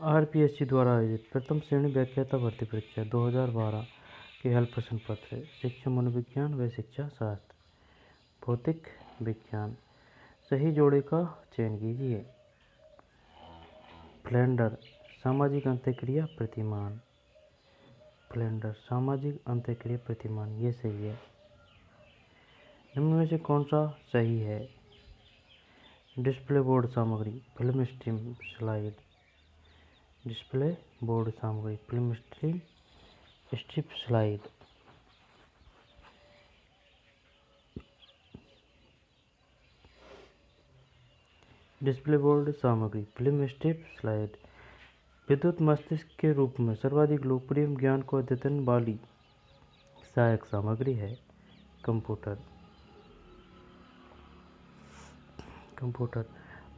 RPSC द्वारा आयोजित प्रथम श्रेणी व्याख्याता भर्ती परीक्षा 2012 के हल प्रश्न पत्र। शिक्षा मनोविज्ञान व शिक्षा शास्त्र। भौतिक विज्ञान। सही जोड़े का चयन कीजिए। फ्लेंडर सामाजिक अंत्यक्रिया प्रतिमान। फ्लेंडर सामाजिक अंत्यक्रिया प्रतिमान, ये सही है। निम्न में से कौन सा सही है? डिस्प्ले बोर्ड सामग्री, film stream, slide. Display board सामग्री, film stream, strip, slide. Display board सामग्री, फिल्म स्ट्रिप, स्लाइड विद्युत मस्तिष्क के रूप में सर्वाधिक लोकप्रिय ज्ञान को अद्यतन वाली सहायक सामग्री है। कंप्यूटर। कंप्यूटर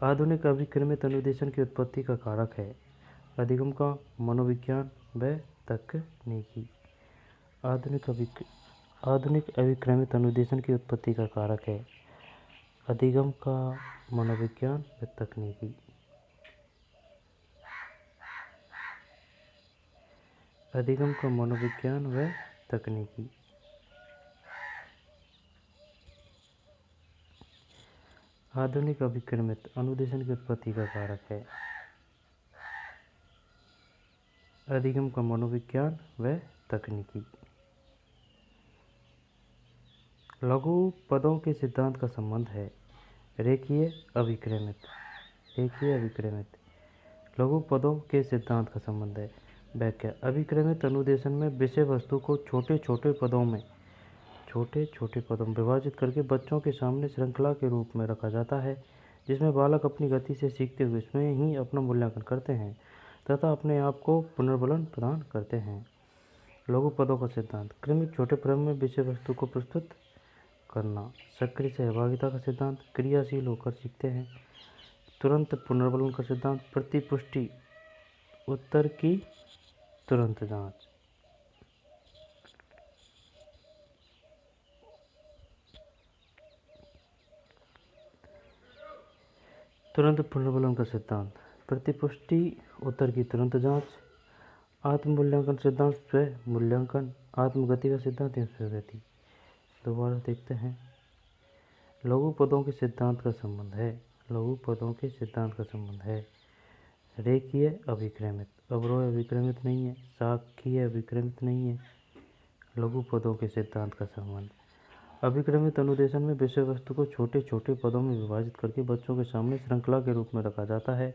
आधुनिक अभिक्रमित अनुदेशन की उत्पत्ति का कारक है। अधिगम का मनोविज्ञान व तकनीकी। आधुनिक अभिक्रमित अनुदेशन की उत्पत्ति का कारक है। अधिगम का मनोविज्ञान व तकनीकी। अधिगम का मनोविज्ञान व तकनीकी। आधुनिक अभिक्रमित अनुदेशन की उत्पत्ति का कारक है। अधिगम का मनोविज्ञान व तकनीकी। लघु पदों के सिद्धांत का संबंध है। रेखीय अभिक्रमित। रेखीय अभिक्रमित लघु पदों के सिद्धांत का संबंध है। व्याख्या। अभिक्रमित अनुदेशन में विषय वस्तु को छोटे छोटे पदों में विभाजित करके बच्चों के सामने श्रृंखला के रूप में रखा जाता है, जिसमें बालक अपनी गति से सीखते हुए स्वयं ही अपना मूल्यांकन करते हैं तथा अपने आप को पुनर्बलन प्रदान करते हैं। लघु पदों का सिद्धांत। क्रमिक छोटे क्रम में विषय वस्तु को प्रस्तुत करना। सक्रिय सहभागिता का सिद्धांत। क्रियाशील होकर सीखते हैं। तुरंत पुनर्बलन का सिद्धांत। प्रतिपुष्टि उत्तर की तुरंत जांच। तुरंत पुनर्बलन का सिद्धांत। प्रतिपुष्टि उत्तर की तुरंत जांच। आत्म मूल्यांकन सिद्धांत। स्व मूल्यांकन। आत्मगति का सिद्धांत या स्वगति। दोबारा देखते हैं। लघु पदों के सिद्धांत का संबंध है। लघु पदों के सिद्धांत का संबंध है। रेखीय अभिक्रमित, अवरोह अभिक्रमित नहीं है, शाखीय अभिक्रमित नहीं है। लघु पदों के सिद्धांत का संबंध। अभिक्रमित अनुदेशन में विषय वस्तु को छोटे छोटे पदों में विभाजित करके बच्चों के सामने श्रृंखला के रूप में रखा जाता है,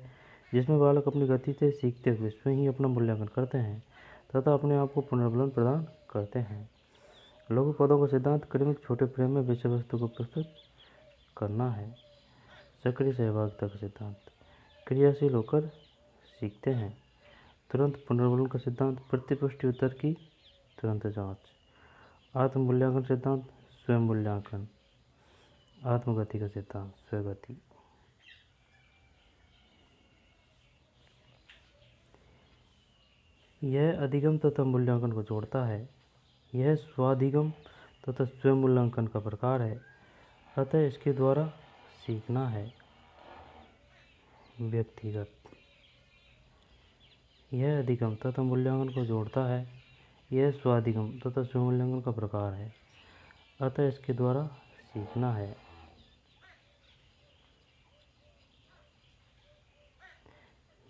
जिसमें बालक अपनी गति से सीखते हुए स्वयं ही अपना मूल्यांकन करते हैं तथा अपने आप को पुनर्बलन प्रदान करते हैं। लघु पदों का सिद्धांत। क्रमिक छोटे फ्रेम में विषय वस्तु को प्रस्तुत करना है। सक्रिय सहभागिता का सिद्धांत। क्रियाशील होकर सीखते हैं। तुरंत पुनर्बलन का सिद्धांत। प्रतिपुष्टि उत्तर की तुरंत जांच। आत्म मूल्यांकन सिद्धांत। स्वयं मूल्यांकन। आत्मगति का सिद्धांत। स्वगति। यह अधिगम तथा मूल्यांकन को जोड़ता है। यह स्वाधिगम तथा स्वयं मूल्यांकन का प्रकार है, अतः इसके द्वारा सीखना है। व्यक्तिगत। यह अधिगम तथा मूल्यांकन को जोड़ता है। यह स्वाधिगम तथा स्वयं मूल्यांकन का प्रकार है, अतः इसके द्वारा सीखना है।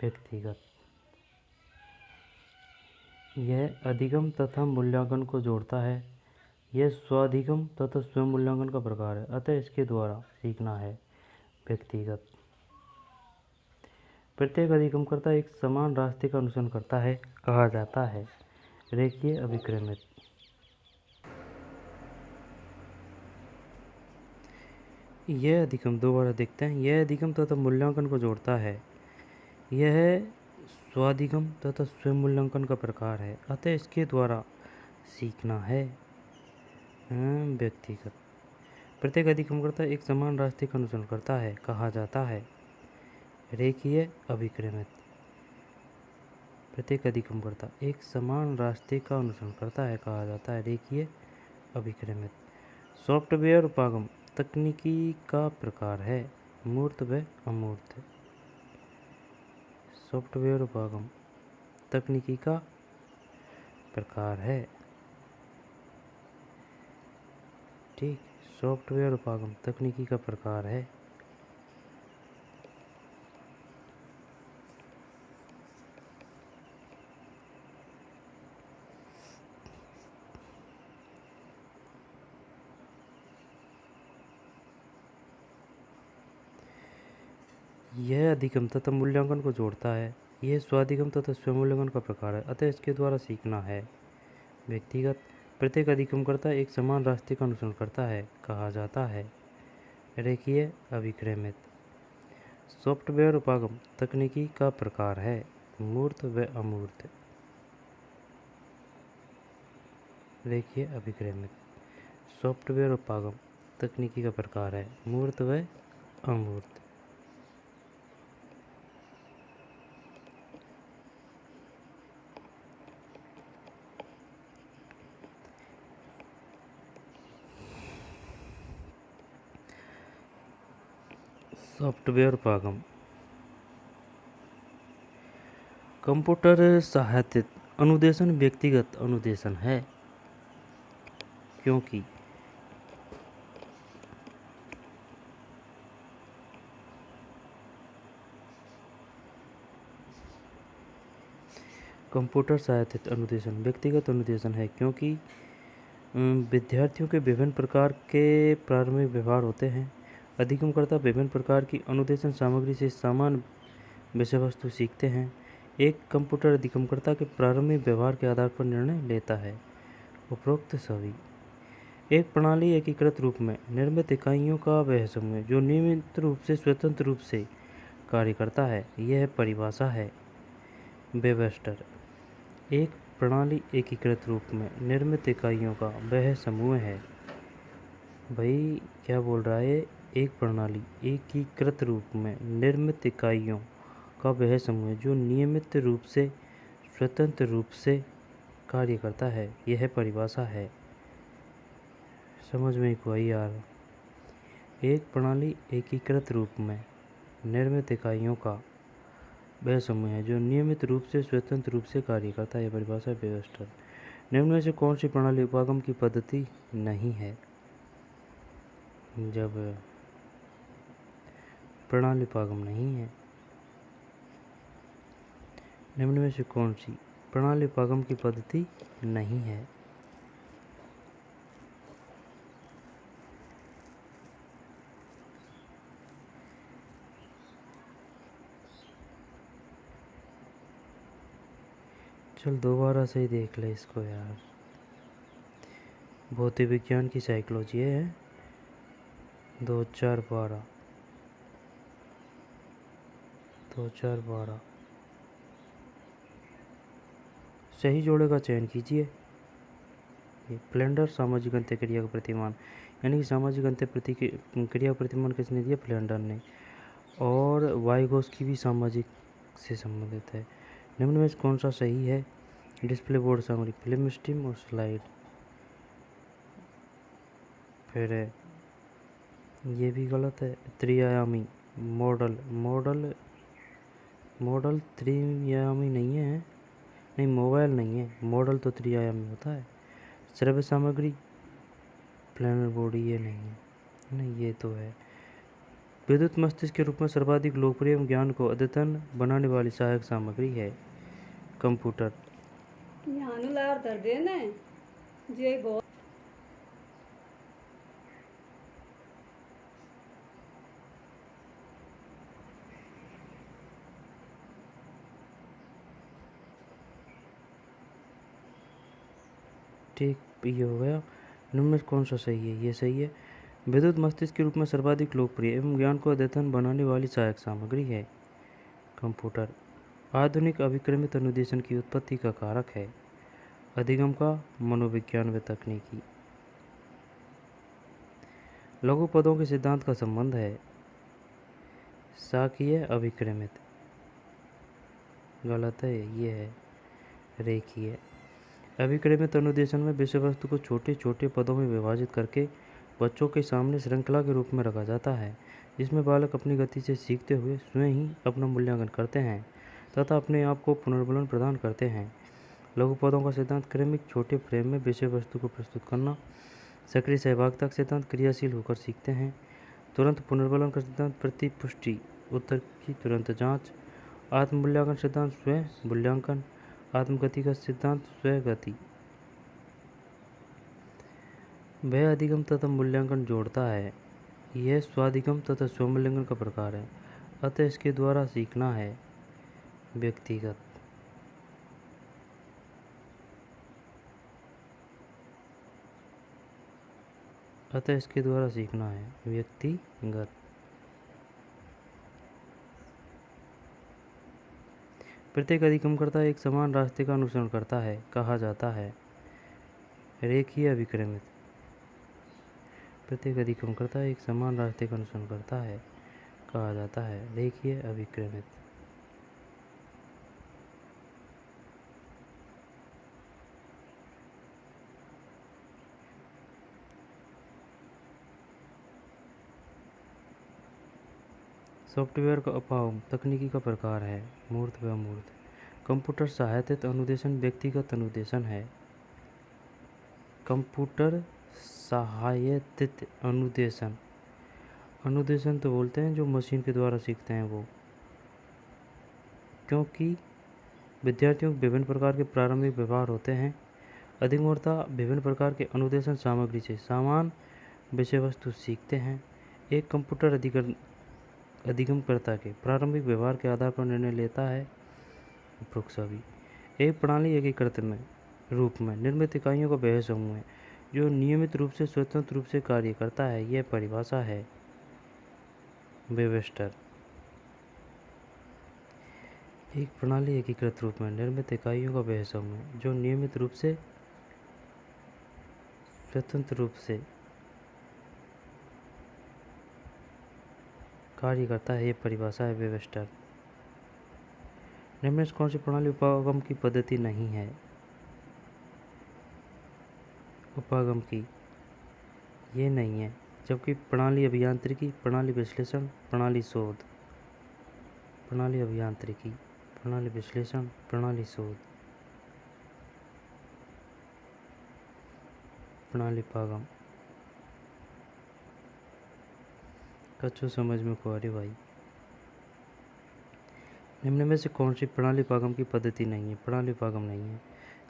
व्यक्तिगत। यह अधिगम तथा मूल्यांकन को जोड़ता है। यह स्वाधिगम तथा स्वयं मूल्यांकन का प्रकार है, अतः इसके द्वारा सीखना है। व्यक्तिगत। प्रत्येक अधिगमकर्ता एक समान रास्ते का अनुसरण करता है, कहा जाता है। रेखीय अभिक्रमित। यह अधिगम, दोबारा देखते हैं। यह अधिगम तथा मूल्यांकन को जोड़ता है। यह स्वाधिगम तथा स्वयं मूल्यांकन का प्रकार है, अतः इसके द्वारा सीखना है। व्यक्तिगत। प्रत्येक अधिगमकर्ता एक समान रास्ते का अनुसरण करता है, कहा जाता है। रेखीय अभिक्रमित। प्रत्येक अधिगमकर्ता एक समान रास्ते का अनुसरण करता है, कहा जाता है। रेखीय अभिक्रमित। सॉफ्टवेयर उपागम तकनीकी का प्रकार है। मूर्त व अमूर्त। सॉफ्टवेयर उपागम तकनीकी का प्रकार है। ठीक, सॉफ्टवेयर उपागम तकनीकी का प्रकार है। यह अधिगम तथा मूल्यांकन को जोड़ता है। यह स्वाधिगम तथा स्वमूल्यांकन का प्रकार है, अतः इसके द्वारा सीखना है। व्यक्तिगत प्रत्येक अधिगमकर्ता एक समान रास्ते का अनुसरण करता है, कहा जाता है। रेखीय अभिक्रमित सॉफ्टवेयर उपागम तकनीकी का प्रकार है। मूर्त व अमूर्त। रेखीय अभिक्रमित सॉफ्टवेयर उपागम तकनीकी का प्रकार है। मूर्त व अमूर्त। सॉफ्टवेयर उपागम कंप्यूटर सहायतित अनुदेशन व्यक्तिगत अनुदेशन है, क्योंकि कंप्यूटर सहायतित अनुदेशन व्यक्तिगत अनुदेशन है, क्योंकि विद्यार्थियों के विभिन्न प्रकार के प्रारंभिक व्यवहार होते हैं। अधिगमकर्ता विभिन्न प्रकार की अनुदेशन सामग्री से समान विषय वस्तु सीखते हैं। एक कंप्यूटर अधिगमकर्ता के प्रारंभिक व्यवहार के आधार पर निर्णय लेता है। उपरोक्त सभी एक प्रणाली एकीकृत रूप में निर्मित इकाइयों का वह समूह जो नियमित रूप से स्वतंत्र रूप से कार्य करता है। यह परिभाषा है। वेबस्टर एक प्रणाली एकीकृत रूप में निर्मित इकाइयों का वह समूह है। भाई क्या बोल रहा है? एक प्रणाली एकीकृत रूप में निर्मित इकाइयों का वह समूह जो नियमित रूप से स्वतंत्र रूप से कार्य करता है। यह परिभाषा है। समझ में कोई यार? एक प्रणाली एकीकृत रूप में निर्मित इकाइयों का वह समूह है जो नियमित रूप से स्वतंत्र रूप से कार्य करता है। यह परिभाषा वेबस्टर। निम्न में से कौन सी प्रणाली उपागम की पद्धति नहीं है? जब प्रणाली उपागम नहीं है, निम्न में से कौन सी प्रणाली उपागम की पद्धति नहीं है? चल दोबारा से ही देख ले इसको यार। भौतिक विज्ञान की साइकोलॉजी है 2012। सही जोड़े का चयन कीजिए। फ्लेंडर सामाजिक अंत्य क्रिया का प्रतिमान, यानी कि सामाजिक अंत्य क्रिया का प्रतिमान किसने दिया? फ्लेंडर ने। और वाइगोस्की भी सामाजिक से संबंधित है। निम्न में कौन सा सही है? डिस्प्ले बोर्ड सामग्री, फिल्म स्टीम और स्लाइड। फिर ये भी गलत है। त्रिआयामी मॉडल त्रिआयामी नहीं है। नहीं, मोबाइल नहीं है। मॉडल तो त्रिआयामी होता है। श्रव्य सामग्री, प्लानर बॉडी, ये नहीं है। नहीं, ये तो है। विद्युत मस्तिष्क के रूप में सर्वाधिक लोकप्रिय ज्ञान को अद्यतन बनाने वाली सहायक सामग्री है कंप्यूटर। ठीक, ये हो गया। निम्न में कौन सा सही है? ये सही है। विद्युत मस्तिष्क के रूप में सर्वाधिक लोकप्रिय एवं ज्ञान को अद्यतन बनाने वाली सहायक सामग्री है कंप्यूटर। आधुनिक अभिक्रमित अनुदेशन की उत्पत्ति का कारक है। अधिगम का मनोविज्ञान व तकनीकी। लघु पदों के सिद्धांत का संबंध है। साकीय अभिक्रमित, गलत है, ये है। रेखीय अभिक्रमित अनुदेशन में विषय वस्तु को छोटे छोटे पदों में विभाजित करके बच्चों के सामने श्रृंखला के रूप में रखा जाता है, जिसमें बालक अपनी गति से सीखते हुए स्वयं ही अपना मूल्यांकन करते हैं तथा अपने आप को पुनर्बलन प्रदान करते हैं। लघु पौधों का सिद्धांत क्रमिक छोटे फ्रेम में विषय वस्तु को प्रस्तुत करना। सक्रिय सहभागिता का सिद्धांत क्रियाशील होकर सीखते हैं। तुरंत पुनर्बलन का सिद्धांत प्रतिपुष्टि, उत्तर की तुरंत जांच। आत्ममूल्यांकन सिद्धांत स्वयं मूल्यांकन। आत्मगति का सिद्धांत स्वगति। वह अधिगम तथा मूल्यांकन जोड़ता है। यह स्वाधिगम तथा स्वमूल्यांकन का प्रकार है, अतः इसके द्वारा सीखना है। व्यक्तिगत व्यक्तिगत। प्रत्येक अधिगमकर्ता एक समान रास्ते का अनुसरण करता है, कहा जाता है। रेखीय अभिक्रमित। प्रत्येक अधिगमकर्ता एक समान रास्ते का अनुसरण करता है, कहा जाता है। रेखीय अभिक्रमित। सॉफ्टवेयर का अभाव तकनीकी का प्रकार है, मूर्त व अमूर्त। कंप्यूटर सहायतित अनुदेशन व्यक्तिगत अनुदेशन है। कंप्यूटर सहायतित अनुदेशन, अनुदेशन तो बोलते हैं जो मशीन के द्वारा सीखते हैं वो, क्योंकि विद्यार्थियों के विभिन्न प्रकार के प्रारंभिक व्यवहार होते हैं। अधिगमकर्ता विभिन्न प्रकार के अनुदेशन सामग्री से समान विषय वस्तु सीखते हैं। एक कंप्यूटर अधिगमकर्ता के प्रारंभिक व्यवहार के आधार पर निर्णय लेता है। उपरोक्त सभी एक प्रणाली एकीकृत में रूप में निर्मित इकाइयों का वह समूह है जो नियमित रूप से स्वतंत्र रूप से कार्य करता है। यह परिभाषा है। वेबस्टर। एक प्रणाली एकीकृत रूप में निर्मित इकाइयों का वह समूह है जो नियमित रूप से स्वतंत्र रूप से कार्य करता है। यह परिभाषा है। वेबस्टर। निम्न में कौन सी प्रणाली उपागम की पद्धति नहीं है? उपागम की ये नहीं है, जबकि प्रणाली अभियांत्रिकी, प्रणाली विश्लेषण, प्रणाली शोध। प्रणाली अभियांत्रिकी, प्रणाली विश्लेषण, प्रणाली शोध, प्रणाली उपागम। कच्चू समझ में को अरे भाई। निम्न में से कौन सी प्रणाली उपागम की पद्धति नहीं है? प्रणाली उपागम नहीं है,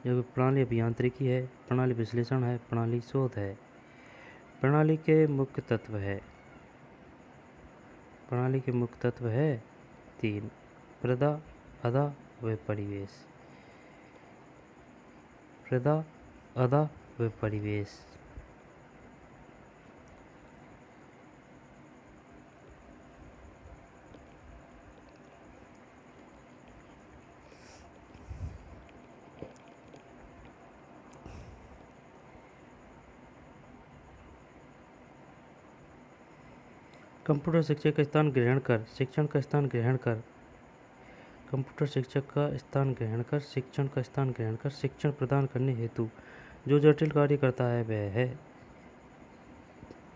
जबकि प्रणाली अभियांत्रिकी है, प्रणाली विश्लेषण है, प्रणाली शोध है। प्रणाली के मुख्य तत्व है। प्रणाली के मुख्य तत्व है 3: प्रदा, अदा व परिवेश। प्रदा, अदा व परिवेश। कंप्यूटर शिक्षक का स्थान ग्रहण कर शिक्षण का स्थान ग्रहण कर कंप्यूटर शिक्षक का स्थान ग्रहण कर शिक्षण का स्थान ग्रहण कर शिक्षण प्रदान करने हेतु जो जटिल कार्य करता है वह है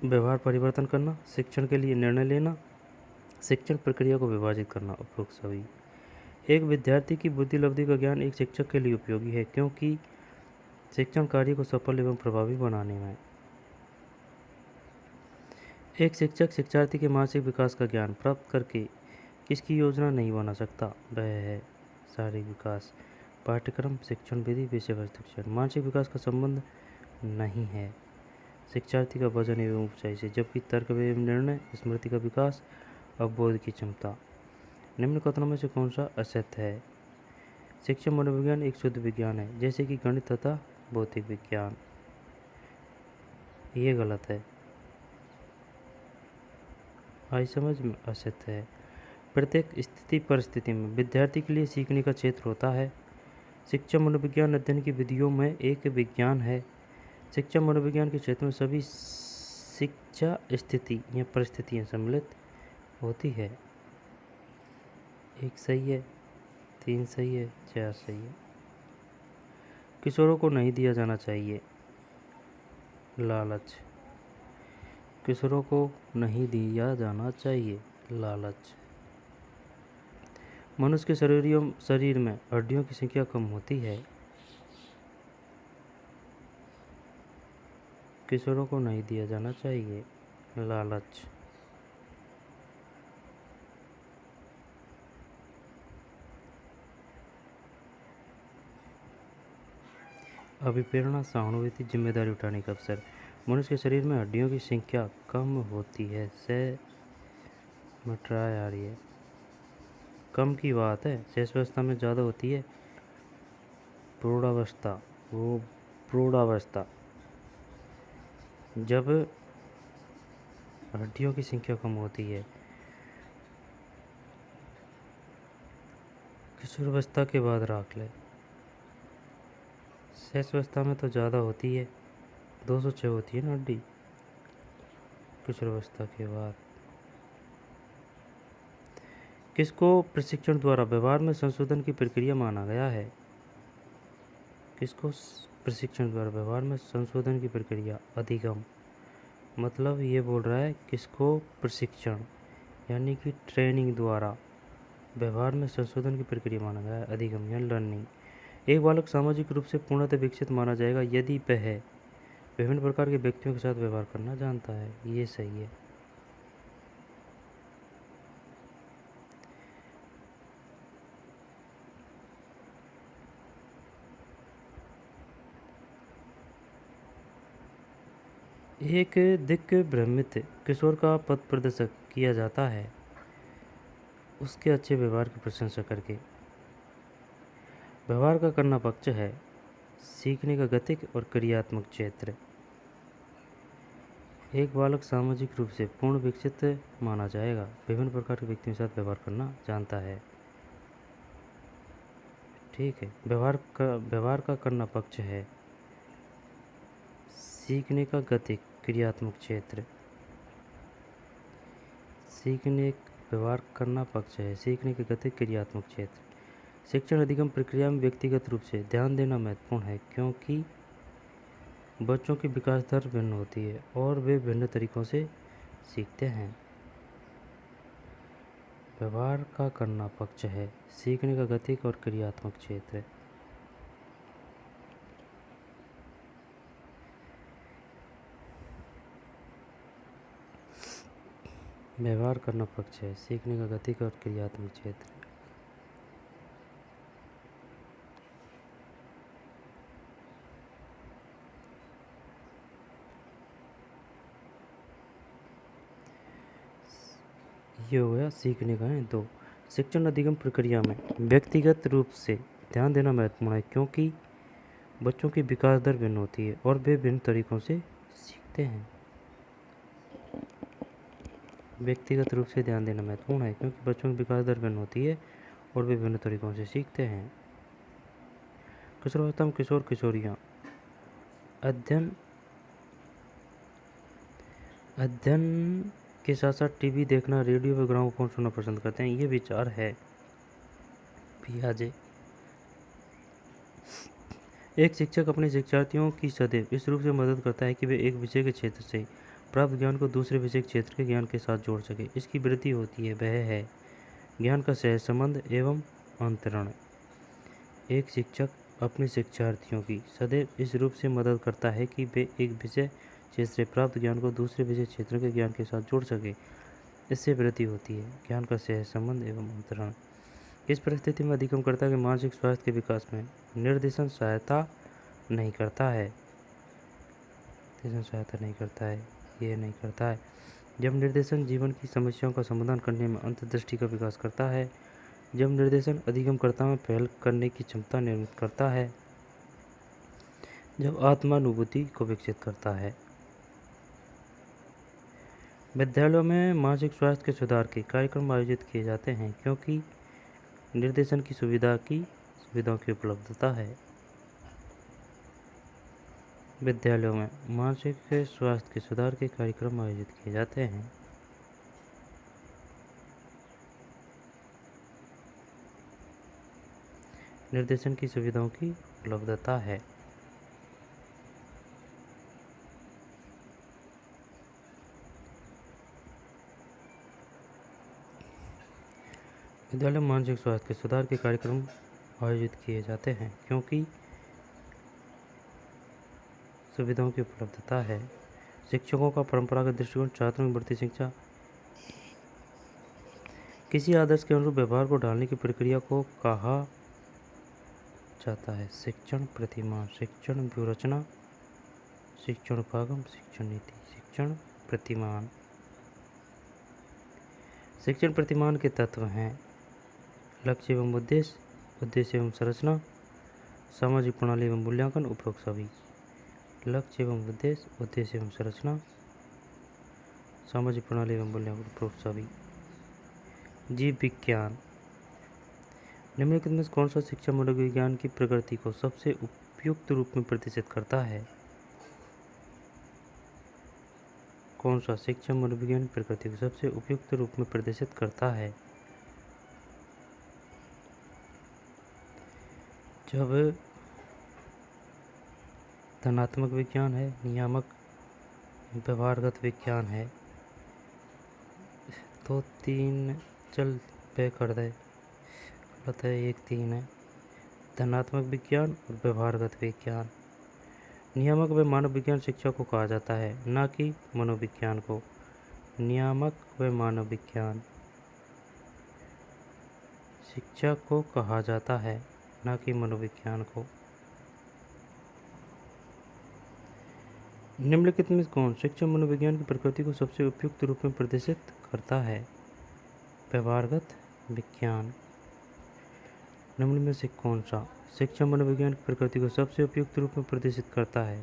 व्यवहार परिवर्तन करना, शिक्षण के लिए निर्णय लेना, शिक्षण प्रक्रिया को विभाजित करना। उपरोक्त सभी एक विद्यार्थी की बुद्धिलब्धि का ज्ञान एक शिक्षक के लिए उपयोगी है, क्योंकि शिक्षण कार्य को सफल एवं प्रभावी बनाने में एक शिक्षक शिक्षार्थी के मानसिक विकास का ज्ञान प्राप्त करके किसकी योजना नहीं बना सकता? वह है शारीरिक विकास। पाठ्यक्रम, शिक्षण विधि, विषय वस्तु शिक्षण। मानसिक विकास का संबंध नहीं है शिक्षार्थी का वजन एवं ऊंचाई से, जबकि तर्क एवं निर्णय, स्मृति का विकास, अवबोध की क्षमता। निम्न कथनों में से कौन सा असत्य है? शिक्षा मनोविज्ञान एक शुद्ध विज्ञान है, जैसे कि गणित तथा भौतिक विज्ञान। ये गलत है। आई समझ में? असत्य है। प्रत्येक स्थिति परिस्थिति में विद्यार्थी के लिए सीखने का क्षेत्र होता है। शिक्षा मनोविज्ञान अध्ययन की विधियों में एक विज्ञान है। शिक्षा मनोविज्ञान के क्षेत्र में सभी शिक्षा स्थिति या परिस्थितियाँ सम्मिलित होती है। 1 सही है, 3 सही है, 4 सही है। किशोरों को नहीं दिया जाना चाहिए लालच। किशोरों को नहीं दिया जाना चाहिए लालच। मनुष्य के शरीर में हड्डियों की संख्या कम होती है। किशोरों को नहीं दिया जाना चाहिए लालच। अभिप्रेरणा, सहानुभूति, जिम्मेदारी उठाने का अवसर। मनुष्य के शरीर में हड्डियों की संख्या कम होती है। मटरा यार, ये कम की बात है। शेष अवस्था में ज़्यादा होती है। प्रौढ़ावस्था जब हड्डियों की संख्या कम होती है। किशोरावस्था के बाद राख ले। शेष अवस्था में तो ज़्यादा होती है, 206 होती है ना हड्डी किशोरावस्था के बाद। किसको प्रशिक्षण द्वारा व्यवहार में संशोधन की प्रक्रिया माना गया है? किसको प्रशिक्षण द्वारा व्यवहार में संशोधन की प्रक्रिया? अधिगम। मतलब ये बोल रहा है किसको प्रशिक्षण यानी कि ट्रेनिंग द्वारा व्यवहार में संशोधन की प्रक्रिया माना गया है? अधिगम या लर्निंग। एक बालक सामाजिक रूप से पूर्णतः विकसित माना जाएगा यदि वह विभिन्न प्रकार के व्यक्तियों के साथ व्यवहार करना जानता है। ये सही है। एक दिग्ग भ्रमित किशोर का पथ प्रदर्शक किया जाता है उसके अच्छे व्यवहार की प्रशंसा करके। व्यवहार का करना पक्ष है सीखने का गतिक और क्रियात्मक क्षेत्र। एक बालक सामाजिक रूप से पूर्ण विकसित माना जाएगा विभिन्न प्रकार के व्यक्तियों के साथ व्यवहार करना जानता है। ठीक है। व्यवहार का करना पक्ष है सीखने का गतिक क्रियात्मक क्षेत्र। व्यवहार करना पक्ष है सीखने के गतिक क्रियात्मक क्षेत्र। शिक्षण अधिगम प्रक्रिया में व्यक्तिगत रूप से ध्यान देना महत्वपूर्ण है क्योंकि बच्चों की विकास दर भिन्न होती है और वे भिन्न तरीकों से सीखते हैं। व्यवहार का करना पक्ष है सीखने का गतिक और क्रियात्मक क्षेत्र। व्यवहार करना पक्ष है सीखने का गतिक और क्रियात्मक क्षेत्र। ये हो गया सीखने का है। तो शिक्षण अधिगम प्रक्रिया में व्यक्तिगत रूप से ध्यान देना महत्वपूर्ण है क्योंकि बच्चों की विकास दर भिन्न होती है और वे भिन्न तरीकों से सीखते हैं। व्यक्तिगत रूप से ध्यान देना महत्वपूर्ण है क्योंकि बच्चों की विकास दर भिन्न होती है और वे विभिन्न तरीकों से सीखते हैं। किशोरावस्था में किशोर किशोरियाँ अध्ययन के साथ साथ टीवी देखना, रेडियो व ग्रामोफोन सुनना पसंद करते हैं। ये विचार है पियाजे। एक शिक्षक अपने शिक्षार्थियों की सदैव इस रूप से मदद करता है कि वे एक विषय के क्षेत्र से प्राप्त ज्ञान को दूसरे विषय के क्षेत्र के ज्ञान के साथ जोड़ सके। इसकी वृद्धि होती है वह है ज्ञान का सहज संबंध एवं अंतरण। एक शिक्षक अपने शिक्षार्थियों की सदैव इस रूप से मदद करता है कि वे एक विषय क्षेत्र से प्राप्त ज्ञान को दूसरे विषय क्षेत्र के ज्ञान के साथ जोड़ सके। इससे वृद्धि होती है ज्ञान का सहज संबंध एवं अंतरण। इस परिस्थिति में अधिगमकर्ता के मानसिक स्वास्थ्य के विकास में निर्देशन सहायता नहीं करता है। ये नहीं करता है। जब निर्देशन जीवन की समस्याओं का समाधान करने में अंतर्दृष्टि का विकास करता है, जब निर्देशन अधिगमकर्ता में पहल करने की क्षमता निर्मित करता है, जब आत्मानुभूति को विकसित करता है। विद्यालयों में मानसिक स्वास्थ्य के सुधार के कार्यक्रम आयोजित किए जाते हैं क्योंकि निर्देशन की सुविधाओं की उपलब्धता है। विद्यालयों में मानसिक स्वास्थ्य के सुधार के कार्यक्रम आयोजित किए जाते हैं। निर्देशन की सुविधाओं की उपलब्धता है। विद्यालय में मानसिक स्वास्थ्य के सुधार के कार्यक्रम आयोजित किए जाते हैं क्योंकि सुविधाओं की उपलब्धता है। शिक्षकों का परंपरागत दृष्टिकोण छात्रों की बढ़ती शिक्षा किसी आदर्श के अनुरूप व्यवहार को ढालने की प्रक्रिया को कहा जाता है शिक्षण प्रतिमान, शिक्षण व्यूहरचना, शिक्षण उपागम, शिक्षण नीति। शिक्षण प्रतिमान। शिक्षण प्रतिमान के तत्व हैं लक्ष्य एवं उद्देश्य, उद्देश्य एवं संरचना, सामाजिक प्रणाली एवं मूल्यांकन, उपरोक्त सभी। लक्ष्य एवं उद्देश्य, उद्देश्य एवं संरचना, सामाजिक प्रणाली एवं मूल्यांकन, उपरोक्त सभी। जीव विज्ञान। निम्नलिखित में कौन सा शिक्षा मनोविज्ञान की प्रकृति को सबसे उपयुक्त रूप में प्रदर्शित करता है? कौन सा शिक्षा मनोविज्ञान की प्रकृति को सबसे उपयुक्त रूप में प्रदर्शित करता है? जब धनात्मक विज्ञान है, नियामक व्यवहारगत विज्ञान है, तो 3 चल पे कर दे, गलत है, 1 3 है। धनात्मक विज्ञान और व्यवहारगत विज्ञान। नियामक व मानव विज्ञान शिक्षा को कहा जाता है, न कि मनोविज्ञान को। नियामक व मानव विज्ञान शिक्षा को कहा जाता है, न कि मनोविज्ञान को। निम्नलिखित में कौन शिक्षा मनोविज्ञान की प्रकृति को सबसे उपयुक्त रूप में प्रदर्शित करता है? व्यवहारगत विज्ञान। निम्न में से कौन सा शिक्षा मनोविज्ञान की प्रकृति को सबसे उपयुक्त रूप में प्रदर्शित करता है?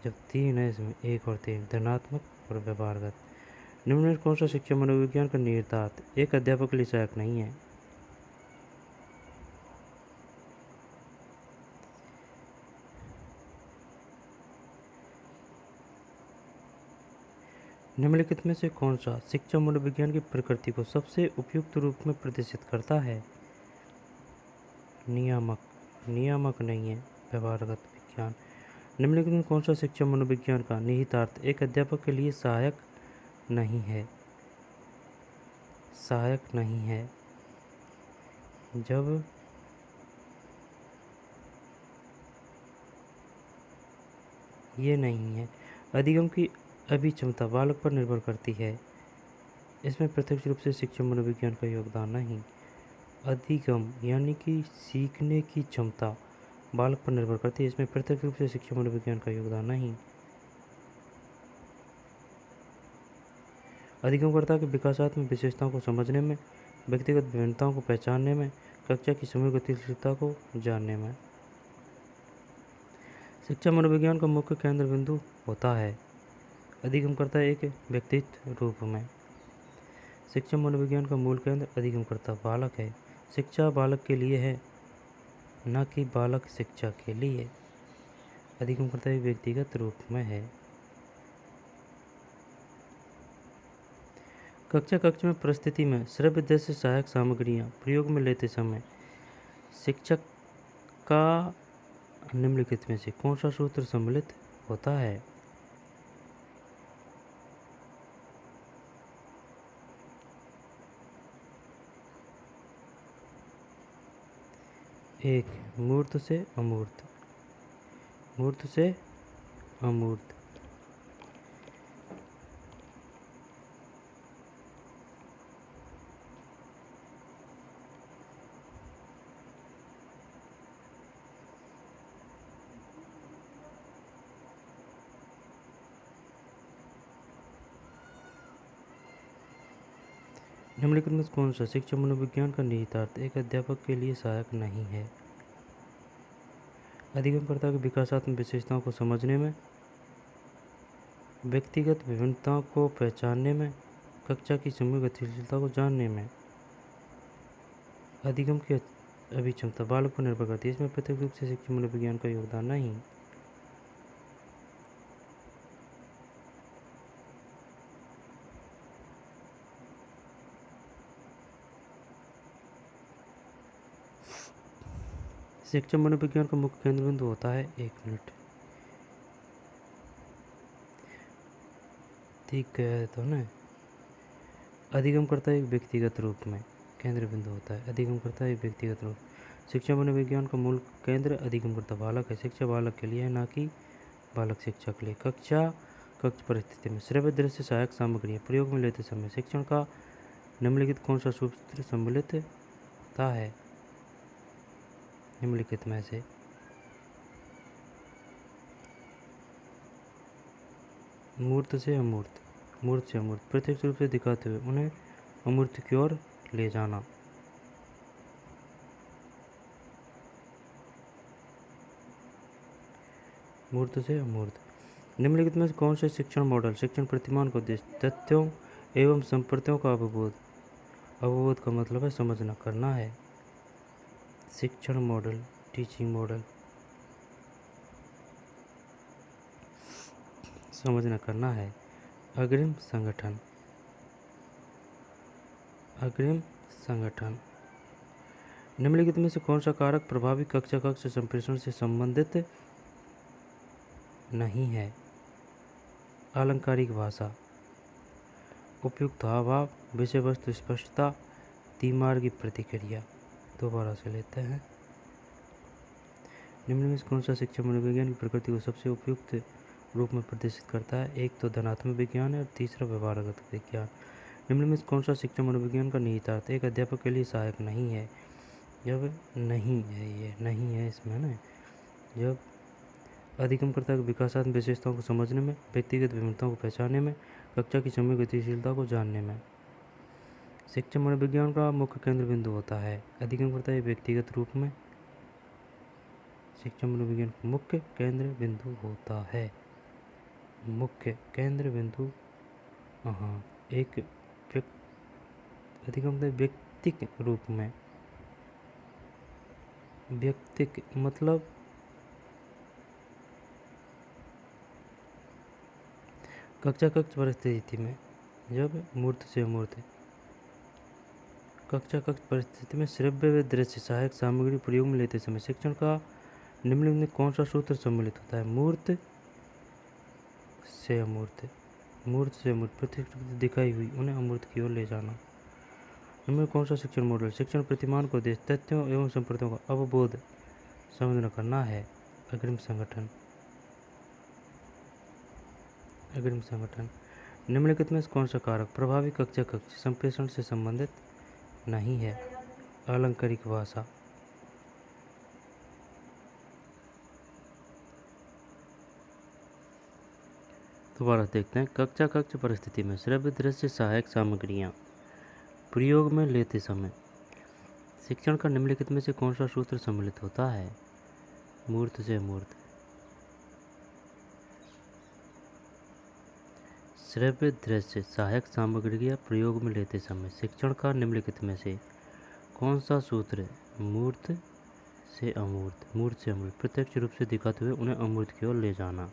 जब 3 है इसमें 1 और 3, धनात्मक और व्यवहारगत। निम्न में कौन सा शिक्षा मनोविज्ञान का निहितार्थ एक अध्यापक के लिए सहायक नहीं है? निम्नलिखित में से कौन सा शिक्षा मनोविज्ञान की प्रकृति को सबसे उपयुक्त रूप में प्रदर्शित करता है? नियामक। नियामक नहीं है, व्यवहारगत विज्ञान। निम्नलिखित में कौन सा शिक्षा मनोविज्ञान का निहितार्थ एक अध्यापक के लिए सहायक नहीं है? सहायक नहीं है। जब ये नहीं है। अधिगम की अभिक्षमता बालक पर निर्भर करती है, इसमें प्रत्यक्ष रूप से शिक्षा मनोविज्ञान का योगदान नहीं। अधिगम यानी कि सीखने की क्षमता बालक पर निर्भर करती है, इसमें प्रत्यक्ष रूप से शिक्षा मनोविज्ञान का योगदान नहीं। अधिगमकर्ता की विकासात्मक विशेषताओं को समझने में, व्यक्तिगत विभिन्नताओं को पहचानने में, कक्षा की समूह गतिशीलता को जानने में। शिक्षा मनोविज्ञान का मुख्य केंद्र बिंदु होता है अधिगमकर्ता एक व्यक्तित्व रूप में। शिक्षा मनोविज्ञान का मूल केंद्र अधिगमकर्ता बालक है। शिक्षा बालक के लिए है, न कि बालक शिक्षा के लिए। अधिगमकर्ता एक व्यक्तिगत रूप में है। कक्षा में परिस्थिति में श्रव्य जैसे सहायक सामग्रियां प्रयोग में लेते समय शिक्षक का निम्नलिखित में से कौन सा सूत्र सम्मिलित होता है? 1 मूर्त से अमूर्त, मूर्त से अमूर्त। निम्नलिखित में कौन सा शिक्षा मनोविज्ञान का निहितार्थ एक अध्यापक के लिए सहायक नहीं है? अधिगमकर्ता की विकासात्मक विशेषताओं को समझने में, व्यक्तिगत विभिन्नताओं को पहचानने में, कक्षा की समूह गतिशीलता को जानने में। अधिगम की अभिक्षमता बालक पर निर्भर करती है, इसमें प्रत्यक्ष रूप से शिक्षा मनोविज्ञान का योगदान नहीं। शिक्षा मनोविज्ञान का मुख्य केंद्र बिंदु होता है 1 मिनट। ठीक है तो ना। अधिगमकर्ता एक व्यक्तिगत रूप में केंद्र बिंदु होता है। अधिगमकर्ता एक व्यक्तिगत रूप। शिक्षा मनोविज्ञान का मूल केंद्र अधिगमकर्ता बालक है। शिक्षा बालक के लिए है, ना कि बालक शिक्षा के लिए। कक्ष परिस्थिति में श्रव्य दृश्य सहायक सामग्री प्रयोग में लेते समय शिक्षण का निम्नलिखित कौन सा सूत्र सम्मिलित होता है? निम्नलिखित में से मूर्त से अमूर्त, मूर्त से अमूर्त, प्रत्यक्ष रूप से दिखाते हुए उन्हें अमूर्त की ओर ले जाना। मूर्त से अमूर्त। निम्नलिखित में से कौन से शिक्षण मॉडल शिक्षण प्रतिमान को तथ्यों एवं संप्रत्यों का अवबोध का मतलब है समझना करना है। शिक्षण मॉडल, टीचिंग मॉडल, समझना करना है। अग्रिम संगठन, अग्रिम संगठन। निम्नलिखित में से कौन सा कारक प्रभावी कक्षा कक्ष संप्रेषण से संबंधित नहीं है? अलंकारिक भाषा, उपयुक्त हावभाव, विषय वस्तु स्पष्टता, द्विमार्गी प्रतिक्रिया। दोबारा से लेते हैं। निम्न में से कौन सा शिक्षा मनोविज्ञान की प्रकृति को सबसे उपयुक्त रूप में प्रदर्शित करता है? एक तो धनात्मक विज्ञान है और तीसरा व्यवहारगत विज्ञान। निम्न में से कौन सा शिक्षा मनोविज्ञान का निहितार्थ एक अध्यापक के लिए सहायक नहीं है? जब नहीं है, ये नहीं है इसमें ना, जब अधिगमकर्ता की विकासात्मक विशेषताओं को समझने में, व्यक्तिगत विभिन्नताओं को पहचानने में, कक्षा की समय गतिशीलता को जानने में। शिक्षा मनोविज्ञान का मुख्य केंद्र बिंदु होता है। अधिगमकर्ता एक व्यक्तिगत रूप में शिक्षा मनोविज्ञान का मुख्य केंद्र बिंदु होता है। मुख्य केंद्र बिंदु एक अधिगमकर्ता व्यक्तिक रूप में, व्यक्तिक मतलब कक्षा कक्ष परिस्थिति में, जब मूर्त से अमूर्त, कक्षा कक्ष परिस्थिति में श्रव्य व दृश्य सहायक सामग्री प्रयोग में लेते समय शिक्षण का निम्नलिखित में कौन सा सूत्र सम्मिलित होता है? मूर्त से अमूर्त, मूर्त से अमूर्त, प्रत्यक्ष दिखाई हुई उन्हें अमूर्त की ओर ले जाना। इनमें कौन सा शिक्षण मॉडल शिक्षण प्रतिमान को देश तथ्यों एवं संप्रत्यों का अवबोध समझना करना है? अग्रिम संगठन, अग्रिम संगठन। निम्नलिखित में कौन सा कारक प्रभावी कक्षा कक्ष संप्रेषण से संबंधित नहीं है? अलंकारिक भाषा, दोबारा देखते हैं। कक्षा कक्ष परिस्थिति में श्रव्य दृश्य सहायक सामग्रियां प्रयोग में लेते समय शिक्षण का निम्नलिखित में से कौन सा सूत्र सम्मिलित होता है? मूर्त से अमूर्त, श्रव्य दृश्य सहायक सामग्रियां प्रयोग में लेते समय शिक्षण का निम्नलिखित में से कौन सा सूत्र मूर्त से अमूर्त, मूर्त से अमूर्त, प्रत्यक्ष रूप से दिखाते हुए उन्हें अमूर्त की ओर ले जाना।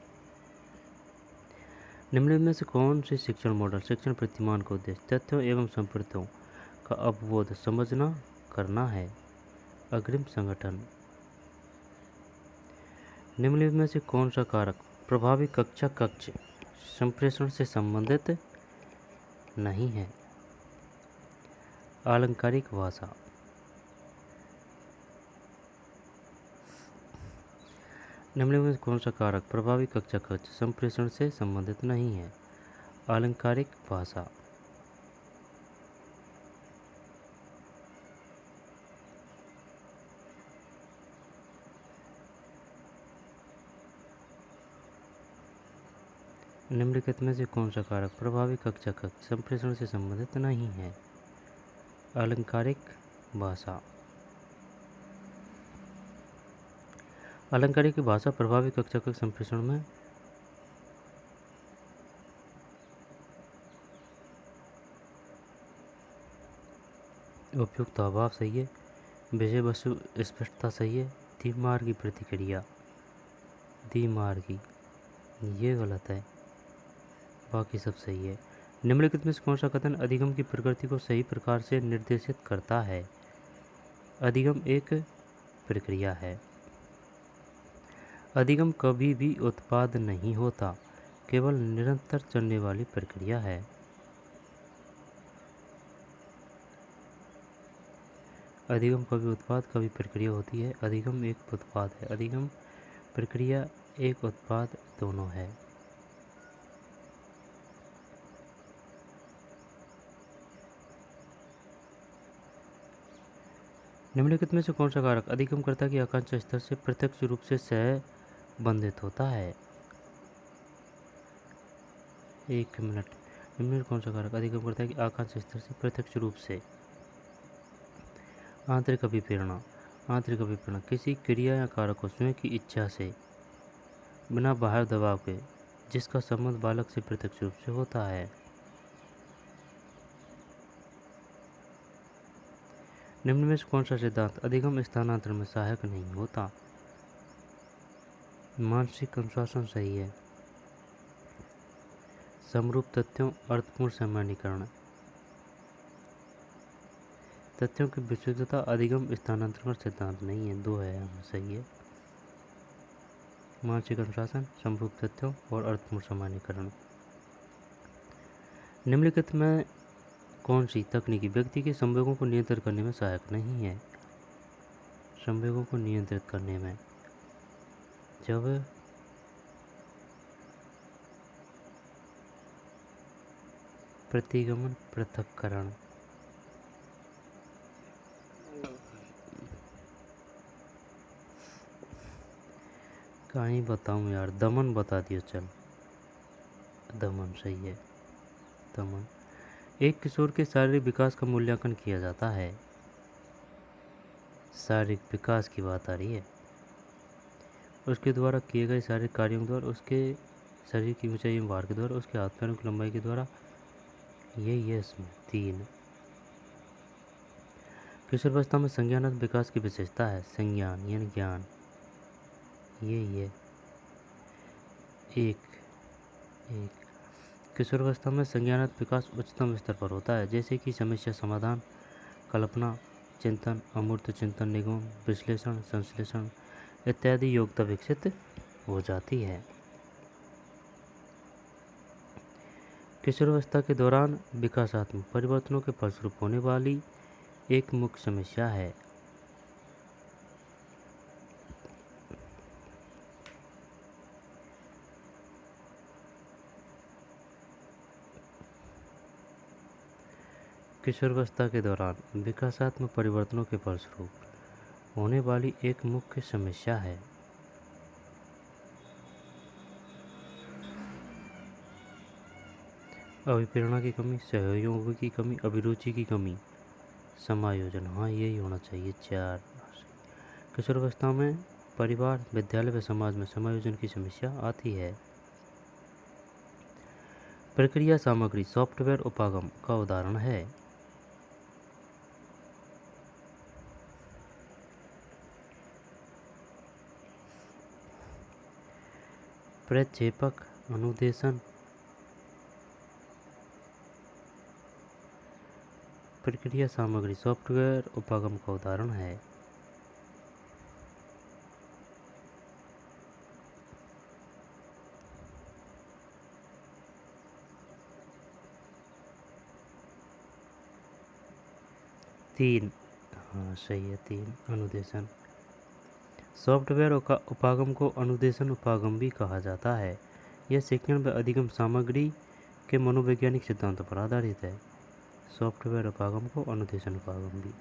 निम्नलिखित में से कौन से शिक्षण मॉडल शिक्षण प्रतिमान को उद्देश्य तथ्यों एवं संप्रत्यों का अवबोध समझना करना है? अग्रिम संगठन। निम्नलिखित में से कौन सा कारक प्रभावी कक्षा कक्ष संप्रेषण से संबंधित नहीं है? अलंकारिक भाषा, निम्नलिखित में कौन सा कारक प्रभावी कक्षा कक्ष संप्रेषण से संबंधित नहीं है? अलंकारिक भाषा। निम्नलिखित में से कौन सा कारक प्रभावी कक्षा कक्ष संप्रेषण से संबंधित नहीं है? अलंकारिक भाषा। अलंकारिक भाषा प्रभावी कक्षा कक्ष संप्रेषण में उपयुक्त अभाव सही है, विषय वस्तु स्पष्टता सही है, द्विमार्गी प्रतिक्रिया, द्विमार्गी ये गलत है, बाकी सब सही है। निम्नलिखित में से कौन सा कथन अधिगम की प्रकृति को सही प्रकार से निर्देशित करता है? अधिगम एक प्रक्रिया है। अधिगम कभी भी उत्पाद नहीं होता, केवल निरंतर चलने वाली प्रक्रिया है। अधिगम कभी उत्पाद कभी प्रक्रिया होती है। अधिगम एक उत्पाद है, अधिगम प्रक्रिया एक उत्पाद दोनों है। निम्नलिखित में से कौन सा कारक अधिगमकर्ता की आकांक्षा स्तर से प्रत्यक्ष रूप से संबंधित होता है? 1 मिनट। निम्नलिखित कौन सा कारक अधिगमकर्ता की आकांक्षा स्तर से प्रत्यक्ष रूप से? आंतरिक अभिप्रेरणा। आंतरिक अभिप्रेरणा किसी क्रिया या कारक को स्वयं की इच्छा से, बिना बाहर दबाव के, जिसका संबंध बालक से प्रत्यक्ष रूप से होता है। निम्न में से कौन सा सिद्धांत अधिगम स्थानांतरण में सहायक नहीं होता? मानसिक अनुशासन सही है। समरूप तथ्यों अर्थपूर्ण सामान्यीकरण। तथ्यों की विशुद्धता अधिगम स्थानांतरण का सिद्धांत नहीं है। 2 है, सही है। मानसिक अनुशासन, समरूप तथ्यों और अर्थपूर्ण सामान्यीकरण। निम्नलिखित में कौन सी तकनीकी व्यक्ति के संवेगों को नियंत्रित करने में सहायक नहीं है? संवेगों को नियंत्रित करने में जब प्रतिगमन पृथक्करण, कहीं बताऊं यार, दमन बता दियो। चल, दमन सही है। दमन। एक किशोर के शारीरिक विकास का मूल्यांकन किया जाता है। शारीरिक विकास की बात आ रही है। उसके द्वारा किए गए शारीरिक कार्यों द्वारा, उसके शरीर की ऊंचाई एवं भार के द्वारा, उसके हाथ पैरों की लंबाई के द्वारा। यही है इसमें 3। किशोरावस्था में संज्ञानात्मक विकास की विशेषता है। संज्ञान यानी ज्ञान। यही है 1। किशोरावस्था में संज्ञानात्मक विकास उच्चतम स्तर पर होता है, जैसे कि समस्या समाधान, कल्पना, चिंतन, अमूर्त चिंतन, निगम, विश्लेषण, संश्लेषण इत्यादि योग्यता विकसित हो जाती है। किशोरावस्था के दौरान विकासात्मक परिवर्तनों के फलस्वरूप होने वाली एक मुख्य समस्या है। किशोरावस्था के दौरान विकासात्मक परिवर्तनों के फलस्वरूप होने वाली एक मुख्य समस्या है। अभिप्रेरणा की कमी, सहयोग की कमी, अभिरुचि की कमी, समायोजन। हाँ, यही होना चाहिए 4। किशोरावस्था में परिवार, विद्यालय व समाज में समायोजन की समस्या आती है। प्रक्रिया सामग्री सॉफ्टवेयर उपागम का उदाहरण है। प्रक्षेपक, अनुदेशन। प्रक्रिया सामग्री सॉफ्टवेयर उपागम का उदाहरण है। तीन, हाँ सही है 3 अनुदेशन। सॉफ्टवेयर उपागम को अनुदेशन उपागम भी कहा जाता है। यह शिक्षण व अधिगम सामग्री के मनोवैज्ञानिक सिद्धांतों पर आधारित है। सॉफ्टवेयर उपागम को अनुदेशन उपागम भी।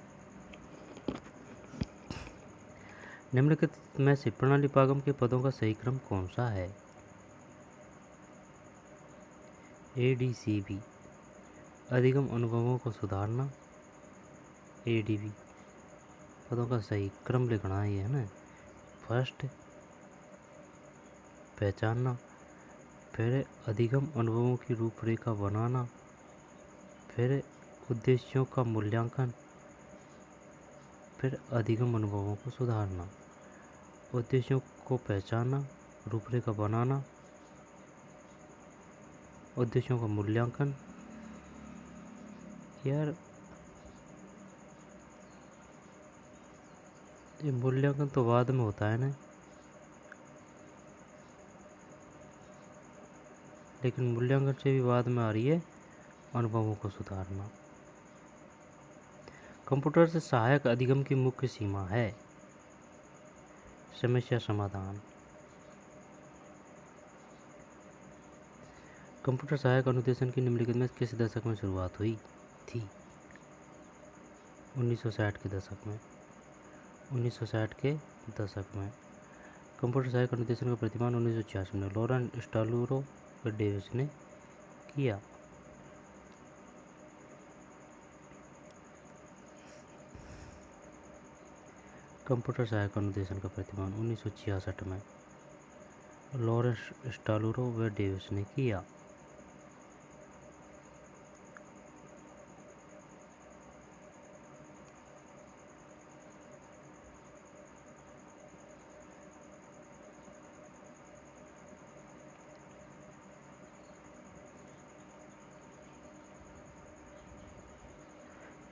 निम्नलिखित में से प्रणाली उपागम के पदों का सही क्रम कौन सा है? ADCB अधिगम अनुभवों को सुधारना। ADB पदों का सही क्रम लिखना है ना। फर्स्ट पहचानना, फिर अधिगम अनुभवों की रूपरेखा बनाना, फिर उद्देश्यों का मूल्यांकन, फिर अधिगम अनुभवों को सुधारना। उद्देश्यों को पहचानना, रूपरेखा बनाना, उद्देश्यों का मूल्यांकन। यार ये मूल्यांकन तो बाद में होता है ना, लेकिन मूल्यांकन से भी बाद में आ रही है अनुभवों को सुधारना। कंप्यूटर से सहायक अधिगम की मुख्य सीमा है। समस्या समाधान। कंप्यूटर सहायक अनुदेशन की निम्नलिखित में किस दशक में शुरुआत हुई थी? 1960 के दशक में। 1960 के दशक में। कंप्यूटर सहायक अनुदेशन का प्रतिमान 1986 में लॉरेंस स्टालूरो डेविस ने किया। कंप्यूटर सहायक अनुदेशन का प्रतिमान 1966 में लॉरेंस स्टालूरो व डेविस ने किया।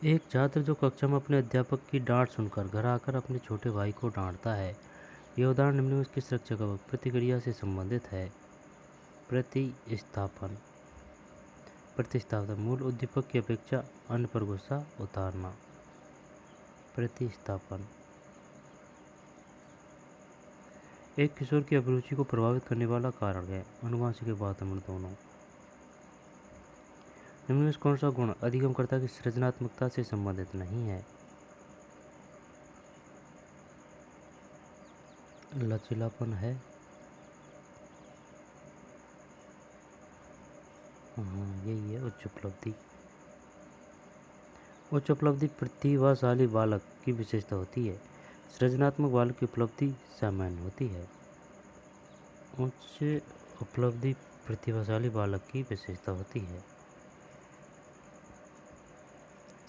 एक छात्र जो कक्षा में अपने अध्यापक की डांट सुनकर घर आकर अपने छोटे भाई को डांटता है। यह उदाहरण निम्न में किस रक्षात्मक प्रतिक्रिया से संबंधित है? प्रतिस्थापन। प्रतिस्थापन मूल उद्दीपक की अपेक्षा अन्य पर गुस्सा उतारना। प्रतिस्थापन। एक किशोर की अभिरुचि को प्रभावित करने वाला कारक है। अनुवांशिक वातावरण दोनों। निम्न में कौन सा गुण अधिगमकर्ता की सृजनात्मकता से संबंधित नहीं है? लचीलापन है। हाँ, यही है उच्च उपलब्धि। उच्च उपलब्धि प्रतिभाशाली बालक की विशेषता होती है। सृजनात्मक बालक की उपलब्धि सामान्य होती है। उच्च उपलब्धि प्रतिभाशाली बालक की विशेषता होती है।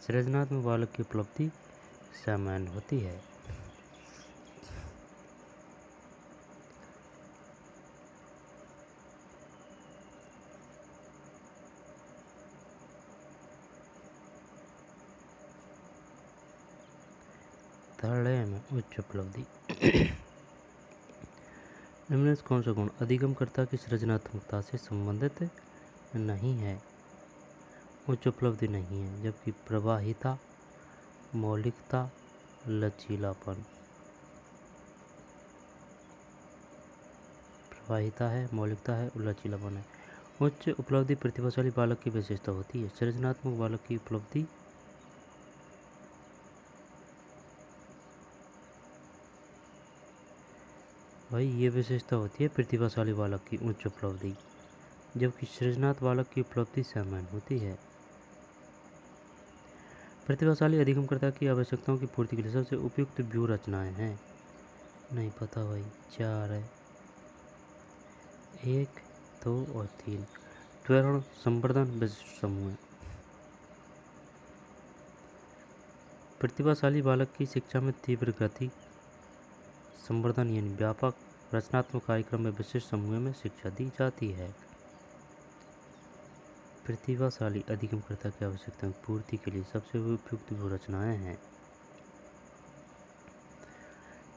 सृजनात्मक बालक की उपलब्धि सामान्य होती है। थर्ड में उच्च उपलब्धि। निम्न में कौन सा गुण अधिगमकर्ता की सृजनात्मकता से संबंधित नहीं है? उच्च उपलब्धि नहीं है, जबकि प्रवाहिता, मौलिकता, लचीलापन। प्रवाहिता है, मौलिकता है और लचीलापन है। उच्च उपलब्धि प्रतिभाशाली बालक की विशेषता होती है। सृजनात्मक बालक की उपलब्धि भाई ये विशेषता होती है प्रतिभाशाली बालक की उच्च उपलब्धि, जबकि सृजनात्मक बालक की उपलब्धि सामान्य होती है। प्रतिभाशाली अधिगमकर्ता की आवश्यकताओं की पूर्ति के लिए सबसे उपयुक्त व्यूह रचनाएं हैं। नहीं पता भाई, 4 है। 1, 2 और 3। त्वरण, संवर्धन, विशिष्ट समूह। प्रतिभाशाली बालक की शिक्षा में तीव्र गति, संवर्धन यानी व्यापक रचनात्मक कार्यक्रम में विशिष्ट समूह में शिक्षा दी जाती है। प्रतिभाशाली अधिगमकर्ता की आवश्यकताओं की पूर्ति के लिए सबसे उपयुक्त व्यूह रचनाएं हैं।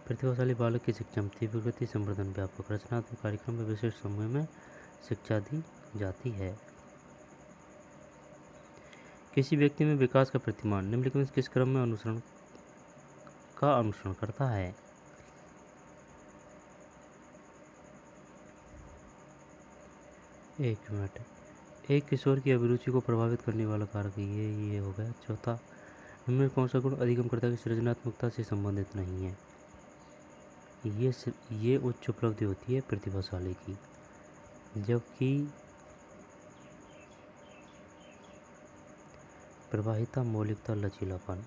प्रतिभाशाली बालक की शिक्षा में तीव्र गति, संवर्धन, व्यापक रचनात्मक कार्यक्रम में विशिष्ट समूह में शिक्षा दी जाती है। किसी व्यक्ति में विकास का प्रतिमान निम्नलिखित में किस क्रम में अनुसरण करता है? एक मिनट। एक किशोर की अभिरुचि को प्रभावित करने वाला कारक ये हो गया। चौथा, इनमें कौन सा गुण अधिगमकर्ता की सृजनात्मकता से संबंधित नहीं है? ये उच्च उपलब्धि होती है प्रतिभाशाली की, जबकि प्रवाहिता, मौलिकता, लचीलापन।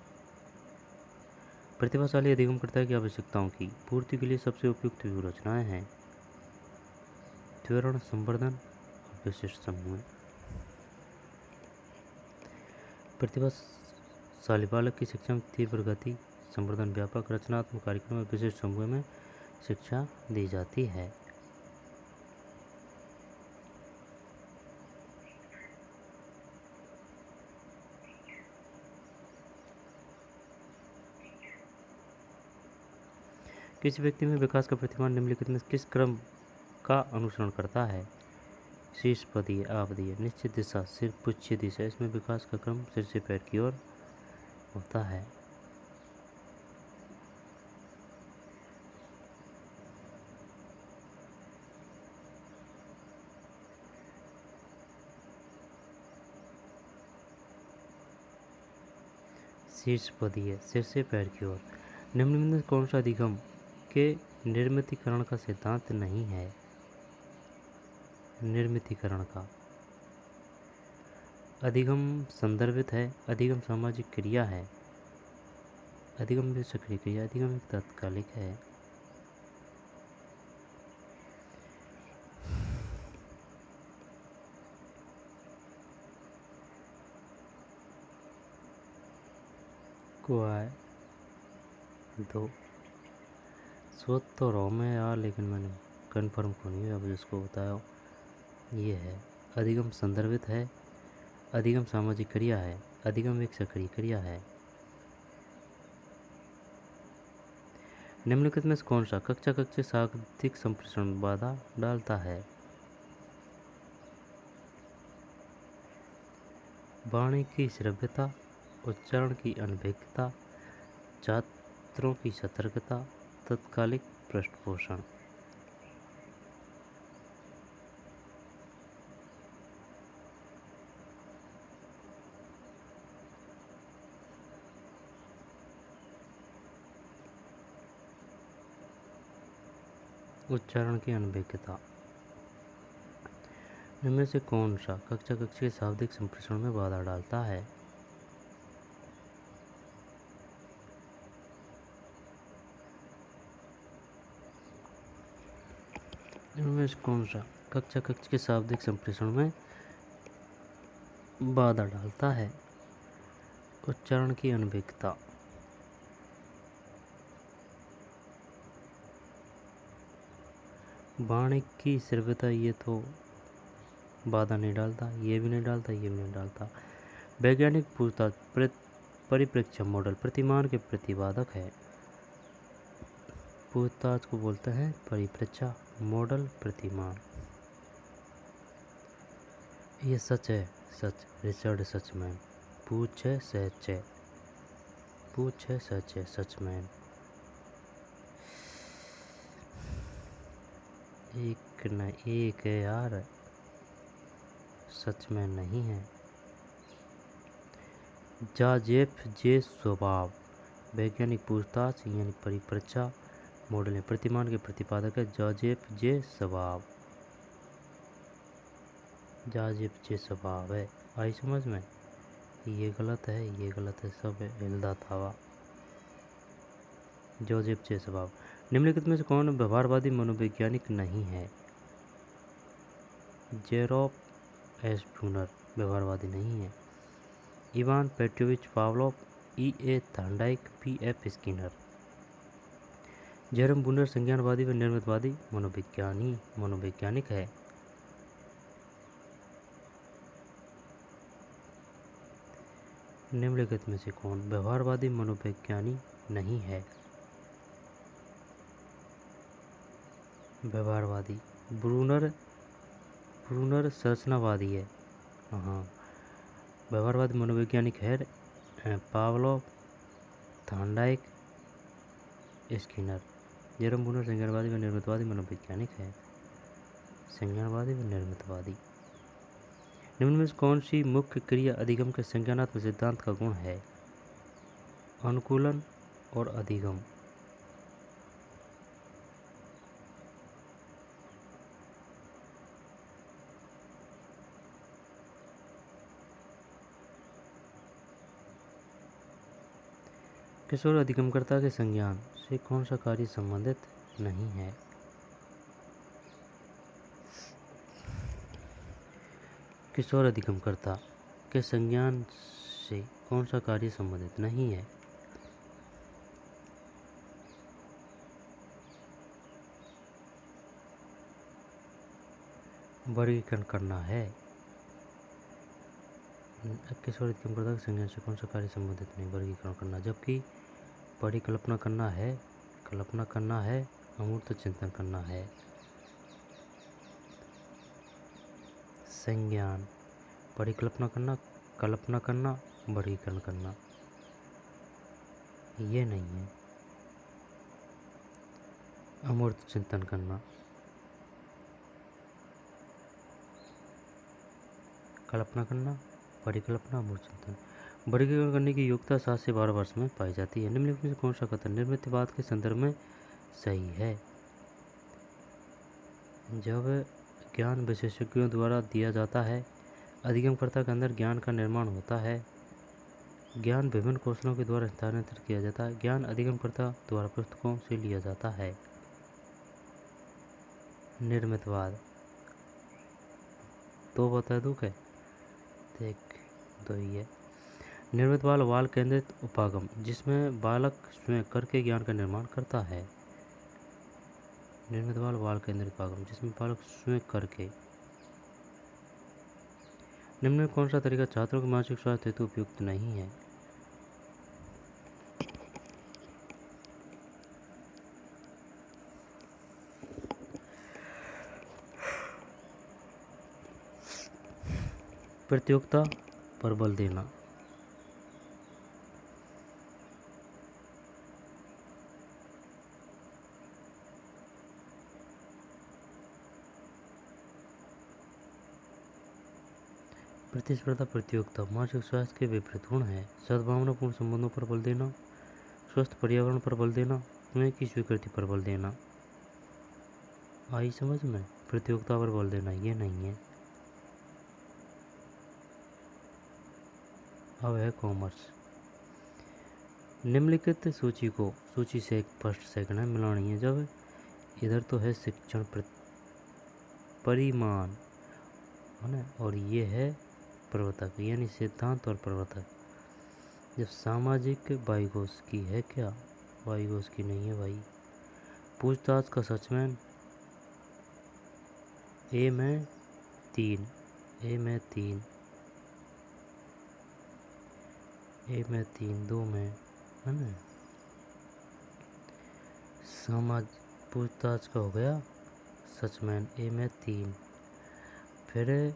प्रतिभाशाली अधिगमकर्ता की आवश्यकताओं की पूर्ति के लिए सबसे उपयुक्त व्यूह रचनाएं हैं। त्वरण, संवर्धन और विशिष्ट समूह। प्रतिभाशाली बालक की शिक्षा में तीव्र गति, संवर्धन, व्यापक रचनात्मक कार्यक्रम में विशिष्ट समूह में शिक्षा दी जाती है। किसी व्यक्ति में विकास का प्रतिमान निम्नलिखित में किस क्रम का अनुसरण करता है? शीर्षपदीय, आपदीय, निश्चित दिशा, सिर पुच्छ दिशा। इसमें विकास का क्रम सिर से पैर की ओर होता है। शीर्षपदी है, सिर से पैर की ओर। निम्नलिखित में कौन सा अधिगम के निर्मितीकरण का सिद्धांत नहीं है? निर्मितीकरण का अधिगम संदर्भित है, अधिगम सामाजिक क्रिया है, अधिगम भी सक्रिय क्रिया, अधिगम एक तात्कालिक है। है 2 सोच तो रहा हूँ मैं यार, लेकिन मैंने कंफर्म को नहीं अब जिसको बताया ये है। अधिगम संदर्भित है, अधिगम सामाजिक क्रिया है, अधिगम एक सक्रिय क्रिया है। निम्नलिखित में से कौन सा कक्षा कक्षा शाब्दिक संप्रेषण में बाधा डालता है? वाणी की श्रव्यता, उच्चारण की अनभिज्ञता, छात्रों की सतर्कता, तत्कालिक पृष्ठपोषण। उच्चारण की अनभिज्ञता। इनमें से कौन सा कक्षा कक्षा के शाब्दिक संप्रेषण में बाधा डालता है? इनमें से कौन सा कक्षा कक्षा के शाब्दिक संप्रेषण में बाधा डालता है? उच्चारण की अनभिज्ञता। वाणी की श्रव्यता, ये तो बाधा नहीं डालता, ये भी नहीं डालता, ये भी नहीं डालता। वैज्ञानिक पूछताछ परिप्रेक्ष्य मॉडल प्रतिमान के प्रतिपादक है। पूछताछ को बोलते हैं परिप्रेक्ष्य मॉडल प्रतिमान। ये सच है, सच। रिचर्ड सचमैन। पूछ है सच है, पूछ है सच है, सचमैन। एक न एक है यार, सचमैन नहीं है। जाजेफ जे स्वभाव वैज्ञानिक पूछताछ यानी परिप्रेक्ष्य मॉडल है प्रतिमान के प्रतिपादक है। जाजेफ जे स्वभाव, जाजेफ जे स्वभाव है। आई समझ में? ये गलत है, ये गलत है, सब हिलदा थावा। जोसेफ जे स्वभाव। निम्नलिखित में से कौन व्यवहारवादी मनोवैज्ञानिक नहीं है? जेरोफ एस ब्रूनर व्यवहारवादी नहीं है। Ivan Petrovich Pavlov, E A Thorndike, P F Skinner. Jerome Bruner संज्ञानवादी व निर्मितवादी मनोवैज्ञानिक है। निम्नलिखित में से कौन व्यवहारवादी मनोवैज्ञानिक नहीं है? व्यवहारवादी ब्रूनर संरचनावादी है। हाँ, व्यवहारवादी मनोवैज्ञानिक है Pavlov, Thorndike, Skinner. Jerome Bruner संज्ञानवादी व निर्मितवादी मनोवैज्ञानिक है। संज्ञानवादी व निर्मितवादी। निम्न में से कौन सी मुख्य क्रिया अधिगम के संज्ञानात्मक सिद्धांत का गुण है? अनुकूलन और अधिगम। किशोर अधिगमकर्ता के संज्ञान से कौन सा कार्य संबंधित नहीं है? किशोर अधिगमकर्ता के संज्ञान से कौन सा कार्य संबंधित नहीं है? वर्गीकरण करना है। किशोर अधिगमकर्ता के संज्ञान से कौन सा कार्य संबंधित नहीं? वर्गीकरण करना। जबकि परिकल्पना करना है, कल्पना करना है, अमूर्त चिंतन करना है। संज्ञान परिकल्पना करना, कल्पना करना, वर्गीकरण करना, ये नहीं है। अमूर्त चिंतन करना, कल्पना करना, परिकल्पना, अमूर्त चिंतन। वर्गीकरण करने की योग्यता 7 से 12 वर्ष में पाई जाती है। निम्नलिखित में से कौन सा कथन निर्मितवाद के संदर्भ में सही है? जब ज्ञान विशेषज्ञों द्वारा दिया जाता है, अधिगमकर्ता के अंदर ज्ञान का निर्माण होता है, ज्ञान विभिन्न कौशलों के द्वारा स्थानांतरित किया जाता है, ज्ञान अधिगमकर्ता द्वारा पुस्तकों से लिया जाता है। निर्मितवाद तो बता दूं क्या? देख तो ये निर्मितवाद बाल केंद्रित उपागम, जिसमें बालक स्वयं करके ज्ञान का निर्माण करता है। निर्मितवाद बाल केंद्रित उपागम, जिसमें बालक स्वयं करके। निम्न में कौन सा तरीका छात्रों के मानसिक स्वास्थ्य हेतु उपयुक्त नहीं है? प्रतियोगिता पर बल देना। प्रतिस्पर्धा प्रतियोगिता मानसिक स्वास्थ्य के विपरीत गुण है। सद्भावनापूर्ण संबंधों पर बल देना, स्वस्थ पर्यावरण पर बल देना, स्वयं की स्वीकृति पर बल देना। आई समझ में? प्रतियोगिता पर बल देना ये नहीं है। अब है कॉमर्स। निम्नलिखित सूची को सूची से एक फर्स्ट सेकंड है मिलानी है। जब इधर तो है शिक्षण परिमाण है ना, और ये है प्रवर्तक यानी सिद्धांत और प्रवर्तक। जब सामाजिक वाइगोस्की है क्या? वाइगोस्की नहीं है भाई। पूछताछ का सचमैन ए में 3 2 में है ना। पूछताछ का हो गया सचमैन ए में 3। फिर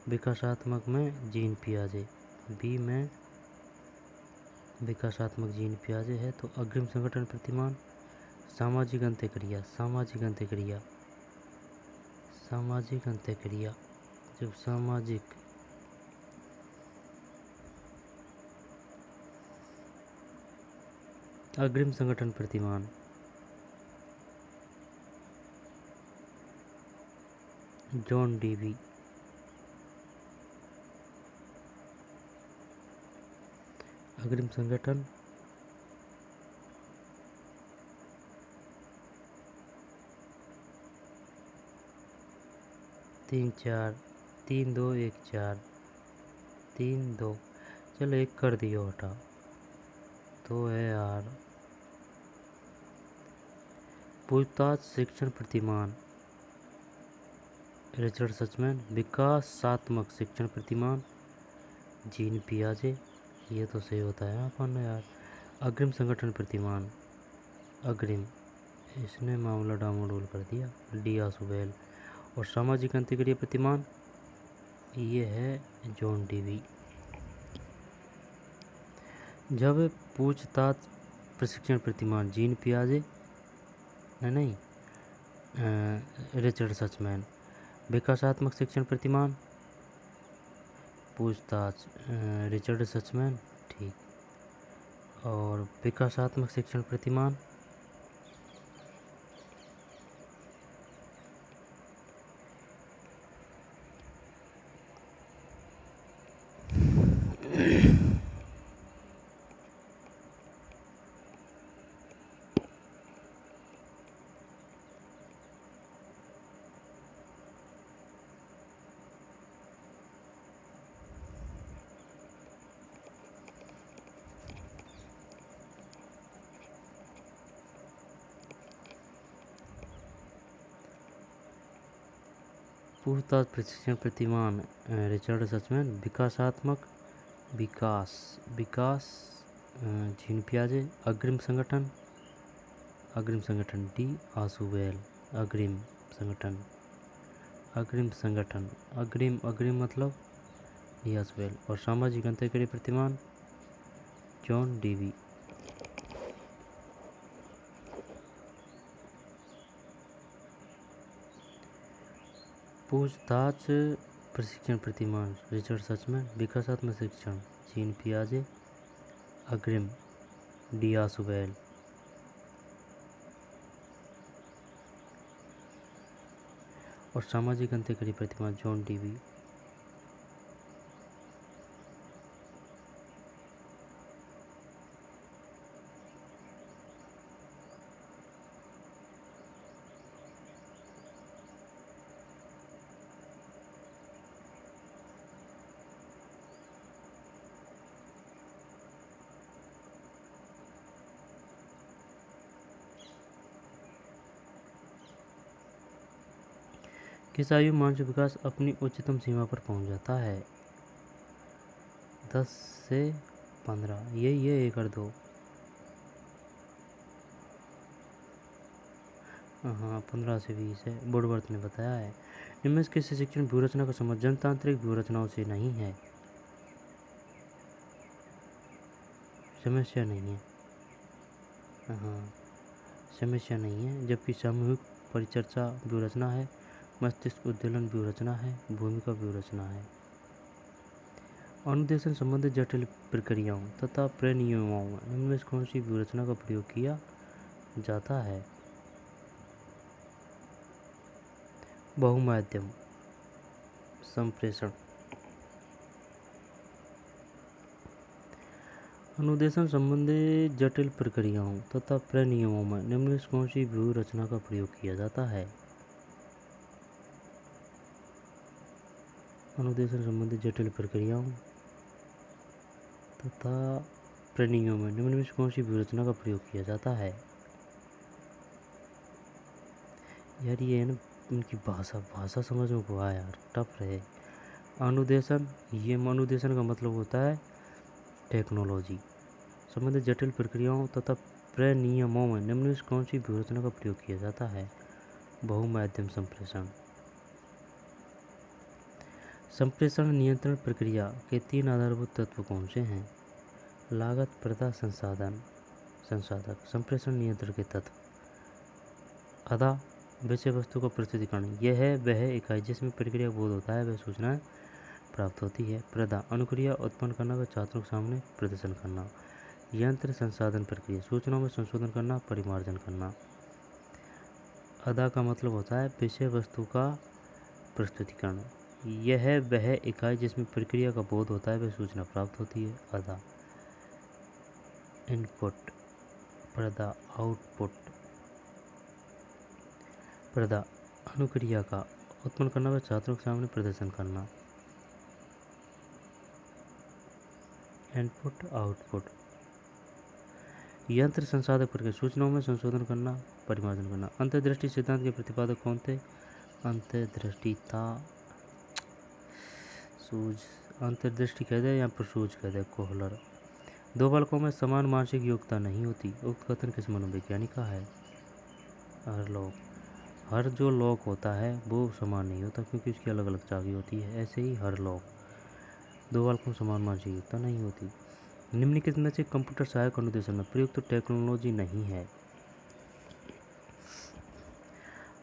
विकासात्मक में जीन पियाजे, बी में विकासात्मक जीन पियाजे है। तो अग्रिम संगठन प्रतिमान, सामाजिक अंत्यक्रिया जब सामाजिक अग्रिम संगठन प्रतिमान जॉन डीवी। अग्रिम संगठन 3 2 1 4 3 2। चलो एक कर दियो हटा तो है यार। पूछताछ शिक्षण प्रतिमान रिचर्ड सचमैन। विकासात्मक शिक्षण प्रतिमान जीन पियाजे। ये तो सही होता है अपन यार। अग्रिम संगठन प्रतिमान अग्रिम, इसने मामला डामाडोल कर दिया, डी आसुबेल। और सामाजिक अंत्यक्रिया प्रतिमान ये है जॉन डीवी। जब पूछताछ प्रशिक्षण प्रतिमान जीन पियाजे नहीं रिचर्ड सचमैन। विकासात्मक शिक्षण प्रतिमान पूछताछ रिचर्ड सचमैन ठीक। और विकासात्मक शिक्षण प्रतिमान पूछताछ प्रशिक्षण प्रतिमान रिचर्ड सचमैन। विकासात्मक विकास जीन पियाजे। अग्रिम संगठन डी आसुबेल। अग्रिम संगठन मतलब डी आसुबेल। और सामाजिक अंत्यक्रिया प्रतिमान जॉन डीवी। पूछताछ प्रशिक्षण प्रतिमान रिचर्ड सचमैन। विकासात्मक शिक्षण जीन पियाजे। अग्रिम डियासुबेल। और सामाजिक अंत्यकारी प्रतिमान जॉन डीवी। किस आयु मानसिक विकास अपनी उच्चतम सीमा पर पहुंच जाता है? 10 से 15। ये कर दो। हाँ 15 से 20 है, वुडवर्थ ने बताया है। इनमें से किसी शिक्षण व्यूहरचना का संबंध जनतांत्रिक व्यूहरचनाओं से नहीं है? समस्या नहीं है। हाँ समस्या नहीं है, जबकि सामूहिक परिचर्चा व्यूहरचना है, मस्तिष्क उद्दोलन व्यूहरचना है, भूमिका व्यूहरचना है। अनुदेशन संबंधित जटिल प्रक्रियाओं तथा प्रनियमों में निम्न में से कौन सी व्यूहरचना का प्रयोग किया जाता है? बहुमाध्यम संप्रेषण। अनुदेशन संबंधी जटिल प्रक्रियाओं तथा प्रनियमों में निम्न में से कौन सी व्यूहरचना का प्रयोग किया जाता है? अनुदेशन संबंधी जटिल प्रक्रियाओं तथा प्रनियमों में निम्न में से कौन सी व्यूहरचना का प्रयोग किया जाता है? यार ये है ना, उनकी भाषा समझ में को आया यार, टफ रहे। अनुदेशन, ये अनुदेशन का मतलब होता है टेक्नोलॉजी। संबंधित जटिल प्रक्रियाओं तथा प्रनियमों में निम्न में से कौन सी व्यूहरचना का प्रयोग किया जाता है? बहुमाध्यम संप्रेषण। संप्रेषण नियंत्रण प्रक्रिया के 3 आधारभूत तत्व कौन से हैं? लागत, प्रदा, संसाधक। संप्रेषण नियंत्रण के तत्व। अदा, विषय वस्तु का प्रस्तुतिकरण, यह है वह इकाई जिसमें प्रक्रिया बोध होता है, वह सूचनाएं प्राप्त होती है। प्रदा, अनुक्रिया उत्पन्न करना व छात्रों के सामने प्रदर्शन करना। यंत्र संसाधन प्रक्रिया, सूचनाओं में संशोधन करना, परिमार्जन करना। अदा का मतलब होता है विषय वस्तु का प्रस्तुतिकरण, यह है वह इकाई जिसमें प्रक्रिया का बोध होता है, वह सूचना प्राप्त होती है। अदा। इनपुट, प्रदा, आउटपुट। प्रदा, अनुक्रिया का उत्पन्न करना व छात्रों के सामने प्रदर्शन करना। Input, output. यंत्र संसाधक प्रक्रिया, सूचनाओं में संशोधन करना, परिमार्जन करना। अंतर्दृष्टि सिद्धांत के प्रतिपादक कौन थे? अंतर्दृष्टिता सूझ, अंतर्दृष्टि कह दे या प्रसूझ कह दे, कोहलर। 2 बालकों में समान मानसिक योग्यता नहीं होती, उक्त कथन किस मनोवैज्ञानिक का है? हरलॉक। हर जो लॉक होता है वो समान नहीं होता क्योंकि उसकी अलग अलग चाबी होती है, ऐसे ही हर लॉक। 2 बालकों में समान मानसिक योग्यता नहीं होती। निम्नलिखित में से कंप्यूटर सहायक अनुदेशन में प्रयुक्त तो टेक्नोलॉजी नहीं है?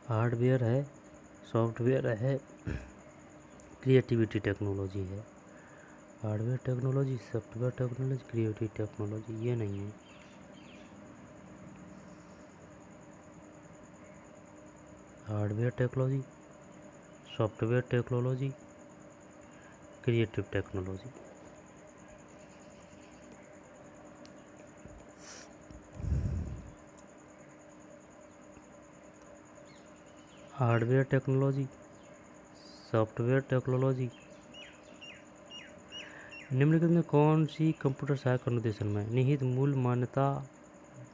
हार्डवेयर है, सॉफ्टवेयर है, क्रिएटिविटी टेक्नोलॉजी है। Hardware technology, software technology, creativity technology, ये नहीं है। Hardware technology, software technology, creative technology. Hardware technology, software technology. निम्नलिखित में कौन सी कंप्यूटर सहायक अनुदेशन में निहित मूल मान्यता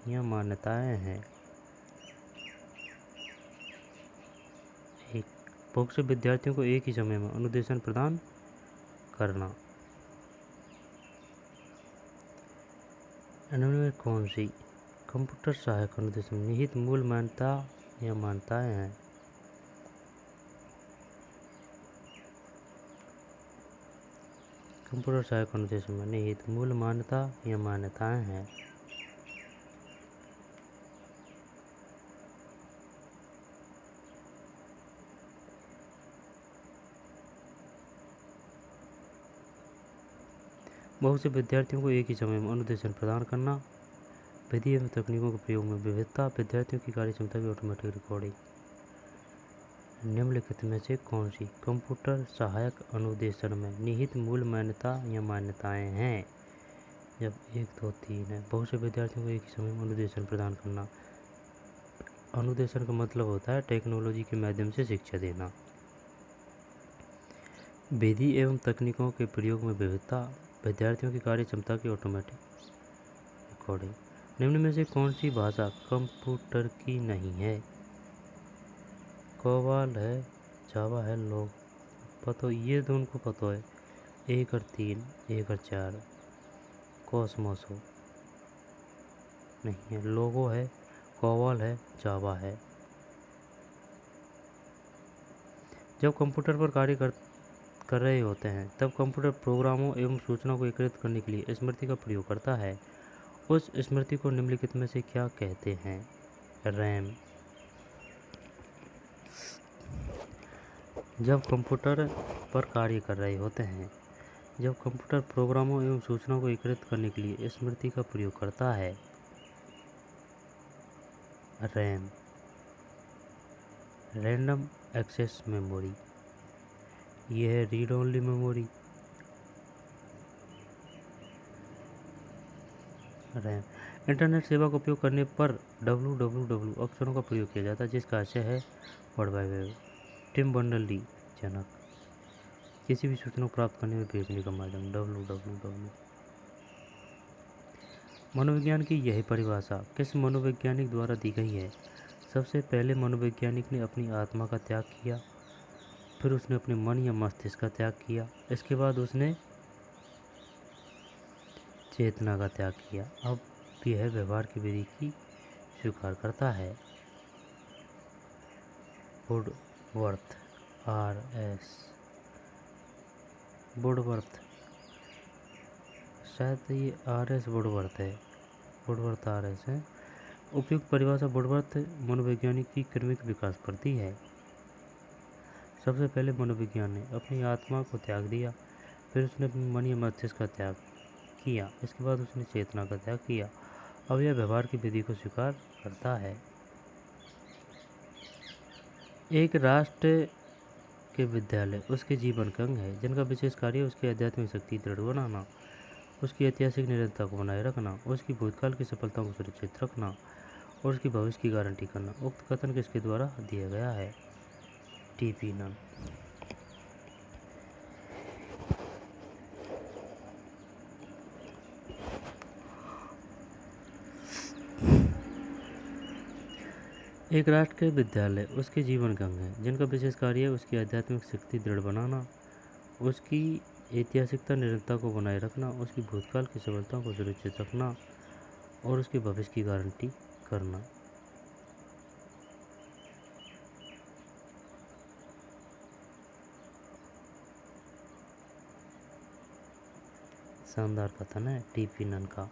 या मान्यताएं हैं? एक, बहुत से विद्यार्थियों को एक ही समय में अनुदेशन प्रदान करना। इनमें में कौन सी कंप्यूटर सहायक अनुदेशन में निहित मूल मान्यता या मान्यताएं हैं? कंप्यूटर सहायक अनुदेशन में निहित मूल मान्यता या मान्यताएं हैं। बहुत से विद्यार्थियों को एक ही समय में अनुदेशन प्रदान करना। विधि एवं तकनीकों के प्रयोग में विविधता, विद्यार्थियों की कार्य क्षमता की ऑटोमेटिक रिकॉर्डिंग। निम्नलिखित में से कौन सी कंप्यूटर सहायक अनुदेशन में निहित मूल मान्यता या मान्यताएं हैं? जब 1, 2, 3 है। बहुत से विद्यार्थियों को एक ही समय में अनुदेशन प्रदान करना। अनुदेशन का मतलब होता है टेक्नोलॉजी के माध्यम से शिक्षा देना। विधि एवं तकनीकों के प्रयोग में विविधता, विद्यार्थियों की कार्य क्षमता की ऑटोमेटिक रिकॉर्डिंग। निम्न में से कौन सी भाषा कंप्यूटर की नहीं है? कोबाल है, जावा है, लोग पता, ये तो उनको पता है। 1 और 3, 1 और 4। कॉस्मोस हो नहीं है, लोगो है, कोबाल है, जावा है। जब कंप्यूटर पर कार्य कर रहे होते हैं तब कंप्यूटर प्रोग्रामों एवं सूचनाओं को एकत्रित करने के लिए स्मृति का प्रयोग करता है। उस स्मृति को निम्नलिखित में से क्या कहते हैं? रैम। जब कंप्यूटर पर कार्य कर रहे होते हैं, जब कंप्यूटर प्रोग्रामों एवं सूचनाओं को एकत्रित करने के लिए स्मृति का प्रयोग करता है। रैम। रैंडम एक्सेस मेमोरी, यह है read only memory. RAM. Internet सेवा का उपयोग करने पर www अक्षरों का प्रयोग किया जाता है जिसका आशय है world wide web. Tim Berners-Lee, जनक। किसी भी सूचना को प्राप्त करने में भेजने का माध्यम www। मनोविज्ञान की यह परिभाषा किस मनोवैज्ञानिक द्वारा दी गई है? सबसे पहले मनोवैज्ञानिक ने अपनी आत्मा का त्याग किया, फिर उसने अपने मन या मस्तिष्क का त्याग किया, इसके बाद उसने चेतना का त्याग किया। अब यह व्यवहार की विधि की स्वीकार करता है। वुडवर्थ, RS वुडवर्थ, शायद ये RS वुडवर्थ है, वुडवर्थ RS है। उपयुक्त परिभाषा वुडवर्थ मनोवैज्ञानिक की क्रमिक विकास करती है। सबसे पहले मनोविज्ञान ने अपनी आत्मा को त्याग दिया, फिर उसने अपने मन या मस्तिष्क का त्याग किया, इसके बाद उसने चेतना का त्याग किया। अब यह व्यवहार की विधि को स्वीकार करता है। एक राष्ट्र के विद्यालय उसके जीवन का अंग है जिनका विशेष कार्य उसकी आध्यात्मिक शक्ति दृढ़ बनाना, उसकी ऐतिहासिक निरंतरता को बनाए रखना, उसकी भूतकाल की सफलता को सुरक्षित रखना और उसकी भविष्य की गारंटी करना। उक्त कथन किसके द्वारा दिया गया है? TP none. एक राष्ट्र के विद्यालय उसके जीवन का अंग है जिनका विशेष कार्य उसकी आध्यात्मिक शक्ति दृढ़ बनाना, उसकी ऐतिहासिकता निरंतरता को बनाए रखना, उसकी भूतकाल की सफलताओं को सुरक्षित रखना और उसके भविष्य की गारंटी करना। शानदार कथन है TP नन का।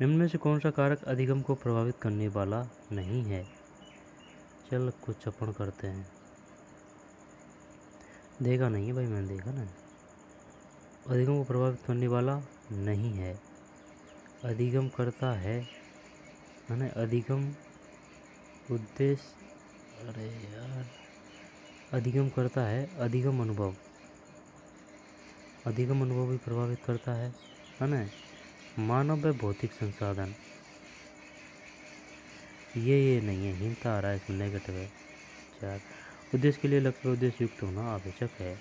निम्न में से कौन सा कारक अधिगम को प्रभावित करने वाला नहीं है? चल कुछ अपन करते हैं। देखा नहीं है भाई, मैंने देखा ना। अधिगम को प्रभावित करने वाला नहीं है। अधिगम करता है ना, अधिगम उद्देश्य, अरे यार, अधिगम करता है अधिगम अनुभव, अधिगम अनुभव भी प्रभावित करता है ना। मानव व भौतिक संसाधन, ये नहीं है, हिंट आ रहा है इसमें, नेगेटिव है। 4, उद्देश्य के लिए लक्ष्य व उद्देश्य युक्त होना आवश्यक है।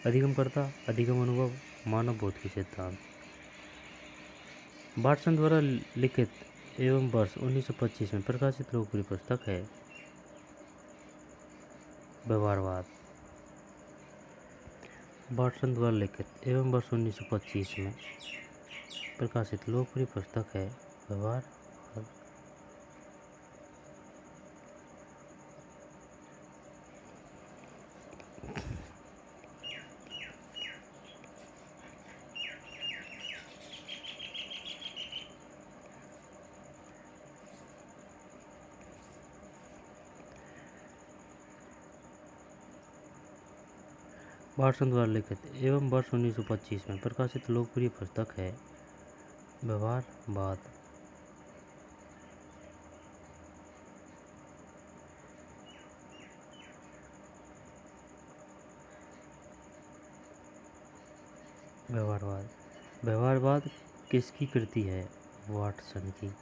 अधिगम करता, अधिगम अनुभव, मानव भौतिक सिद्धांत। वाटसन द्वारा लिखित एवं वर्ष 1925 में प्रकाशित लोकप्रिय पुस्तक है व्यवहारवाद। वाटसन द्वारा लिखित एवं वर्ष 1925 में प्रकाशित लोकप्रिय पुस्तक है व्यवहारवाद। वाटसन द्वारा लिखित एवं वर्ष 1925 में प्रकाशित लोकप्रिय पुस्तक है व्यवहारवाद। व्यवहारवाद व्यवहारवाद किसकी कृति है? वाटसन की।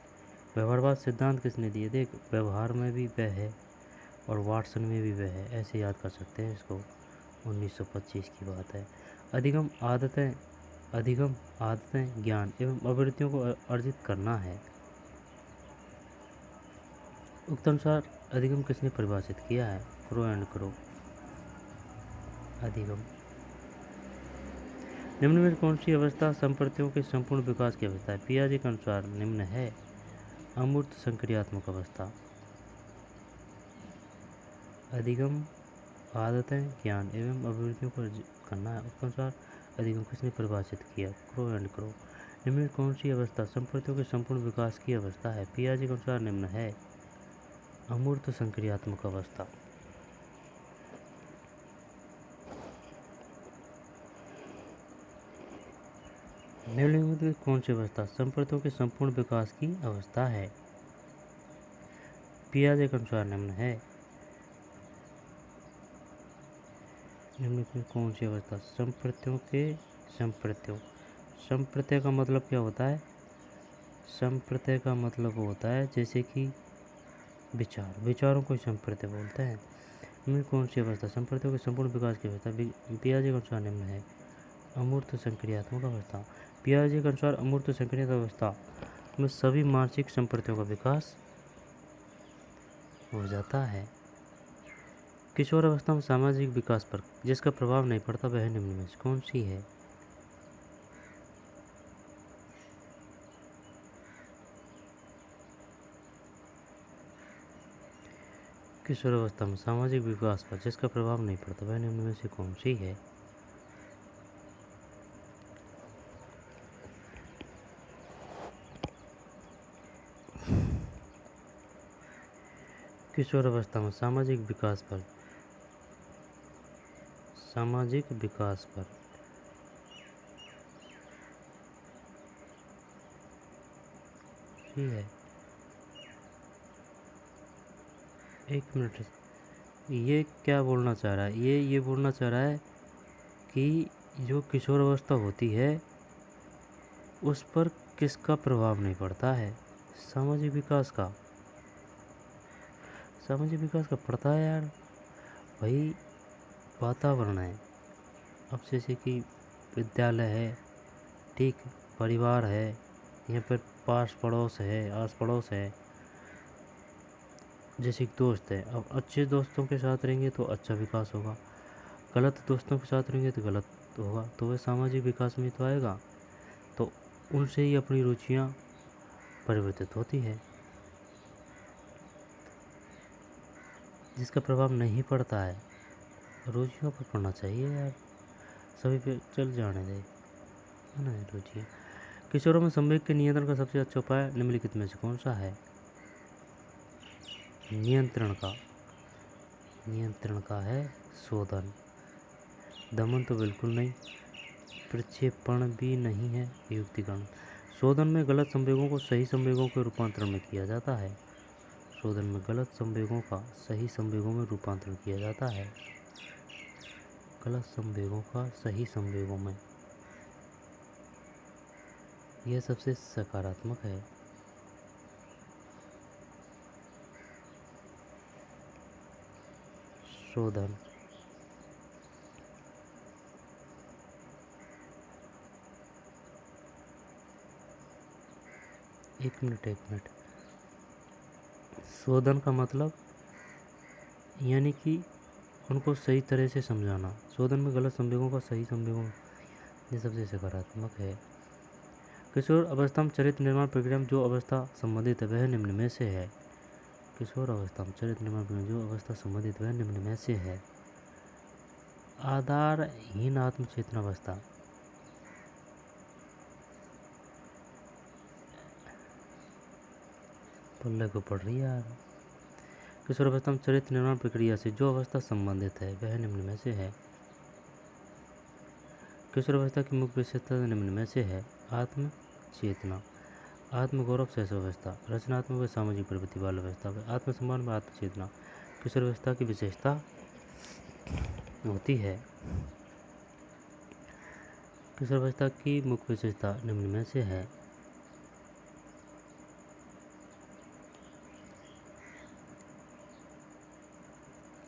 व्यवहारवाद सिद्धांत किसने दिए? देख, व्यवहार में भी वह है और वाटसन में भी वह है, ऐसे याद कर सकते हैं इसको। 1925 की बात है। अधिगम आदतें ज्ञान एवं अभिवृत्तियों को अर्जित करना है। उक्त अनुसार अधिगम किसने परिभाषित किया है? Crow and crow. अधिगम। निम्न में कौन सी अवस्था संप्रतियों के संपूर्ण विकास की अवस्था है? पियाजे के अनुसार निम्न है अमूर्त संक्रियात्मक अवस्था। अधिगम आदतें ज्ञान एवं अभिवृत्तियों को करना है। उसके अनुसार अधिगम किसने परिभाषित किया? Crow and crow. निम्न में कौन सी अवस्था संप्रतियों के संपूर्ण विकास की अवस्था है? पियाजे के अनुसार निम्न है अमूर्त संक्रियात्मक अवस्था। निम्नलिखित में कौन सी अवस्था संप्रतियों के संपूर्ण विकास की अवस्था है? पियाजे के अनुसार निम्न है। निम्नलिखित में कौन सी अवस्था संप्रतियों के संप्रत्यय का मतलब क्या होता है? संप्रत्यय का मतलब होता है जैसे कि विचारों को संप्रत्यय बोलते हैं। इनमें कौन सी अवस्था संप्रत्ययों के संपूर्ण विकास की अवस्था? पियाजे के अनुसार निम्न है अमूर्त संक्रियात्मक अवस्था। पियाजे के अनुसार अमूर्त संक्रियात्मक अवस्था में सभी मानसिक संप्रत्ययों का विकास हो जाता है। किशोर अवस्था में सामाजिक विकास पर जिसका प्रभाव नहीं पड़ता वह निम्न में से कौन सी है? किशोर अवस्था में सामाजिक विकास पर जिसका प्रभाव नहीं पड़ता वह निम्न में से कौन सी है? किशोर अवस्था में सामाजिक विकास पर ही है। एक मिनट, ये क्या बोलना चाह रहा है? ये बोलना चाह रहा है कि जो किशोर अवस्था होती है उस पर किसका प्रभाव नहीं पड़ता है? सामाजिक विकास का पड़ता है यार भाई। वातावरण है, अब जैसे कि विद्यालय है, ठीक, परिवार है, यहाँ पर पास पड़ोस है, आस पड़ोस है, जैसे कि दोस्त है। अब अच्छे दोस्तों के साथ रहेंगे तो अच्छा विकास होगा, गलत दोस्तों के साथ रहेंगे तो गलत होगा, तो वह सामाजिक विकास में तो आएगा। तो उनसे ही अपनी रुचियाँ परिवर्तित होती है। जिसका प्रभाव नहीं पड़ता है रुचियों पर पड़ना चाहिए यार, सभी पे चल जाने दे, है ना रुचियाँ। किशोरों में संवेग के नियंत्रण का सबसे अच्छा उपाय निम्नलिखित में से कौन सा है? नियंत्रण का है शोधन। दमन तो बिल्कुल नहीं, प्रक्षेपण भी नहीं है, युक्तिकरण। शोधन में गलत संवेगों को सही संवेगों के रूपांतरण में किया जाता है। शोधन में गलत संवेगों का सही संवेगों में रूपांतरण किया जाता है। गलत संवेगों का सही संवेगों में, यह सबसे सकारात्मक है। शोधन। एक मिनट, शोधन का मतलब यानी कि उनको सही तरह से समझाना। शोधन में गलत संवेगों का सही संवेगों, ये सबसे सकारात्मक है। किशोर अवस्था में चरित्र निर्माण प्रक्रिया में जो अवस्था संबंधित है वह निम्न में से है। किशोर अवस्था में चरित्र निर्माण प्रक्रिया जो अवस्था संबंधित वह निम्न में से है। आधारहीन आत्मचेतना अवस्था, पल्ले को पढ़ रही है यार। किशोर अवस्था में चरित्र निर्माण प्रक्रिया से जो अवस्था संबंधित है वह निम्न में से है। किशोर अवस्था की मुख्य विशेषता निम्न में से है: आत्म चेतना, आत्मगौरव, शैशवावस्था, रचनात्मक व सामाजिक प्रवृत्ति, बाल अवस्था व आत्मसम्मान व आत्मचेतना। किशोर अवस्था की विशेषता होती है। किशोर अवस्था की मुख्य विशेषता निम्न में से है: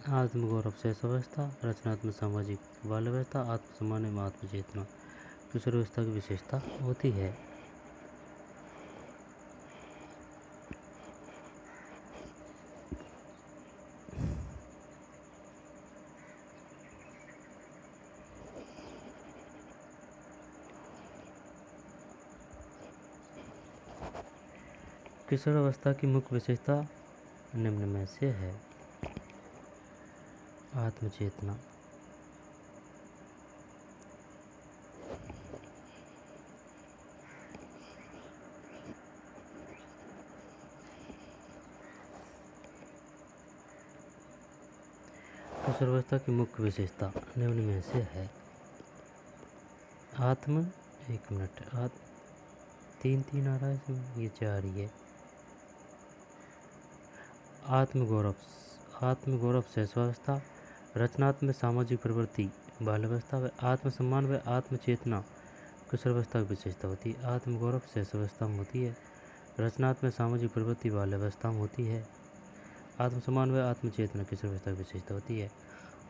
आत्मगौरव, शैशवावस्था, रचनात्मक, सामाजिक, बाल अवस्था, आत्मसम्मान एवं आत्मचेतना। किशोर अवस्था की विशेषता होती है। किशोर अवस्था की मुख्य विशेषता निम्न में से है: आत्मचेतना, किशोर अवस्था की मुख्य विशेषता निम्न में से है: एक मिनट, तीन आ रहा है इसमें, ये 4 ही है। आत्मगौरव, शैशवावस्था, रचनात्मक, सामाजिक प्रवृत्ति, बाल अवस्था व आत्मसम्मान व आत्मचेतना। किशोर अवस्था की विशेषता होती है। आत्मगौरव शैशवावस्था में होती है, रचनात्मक, सामाजिक प्रवृत्ति बाल अवस्था में होती है, आत्मसम्मान व आत्मचेतना किशोर अवस्था की विशेषता होती है।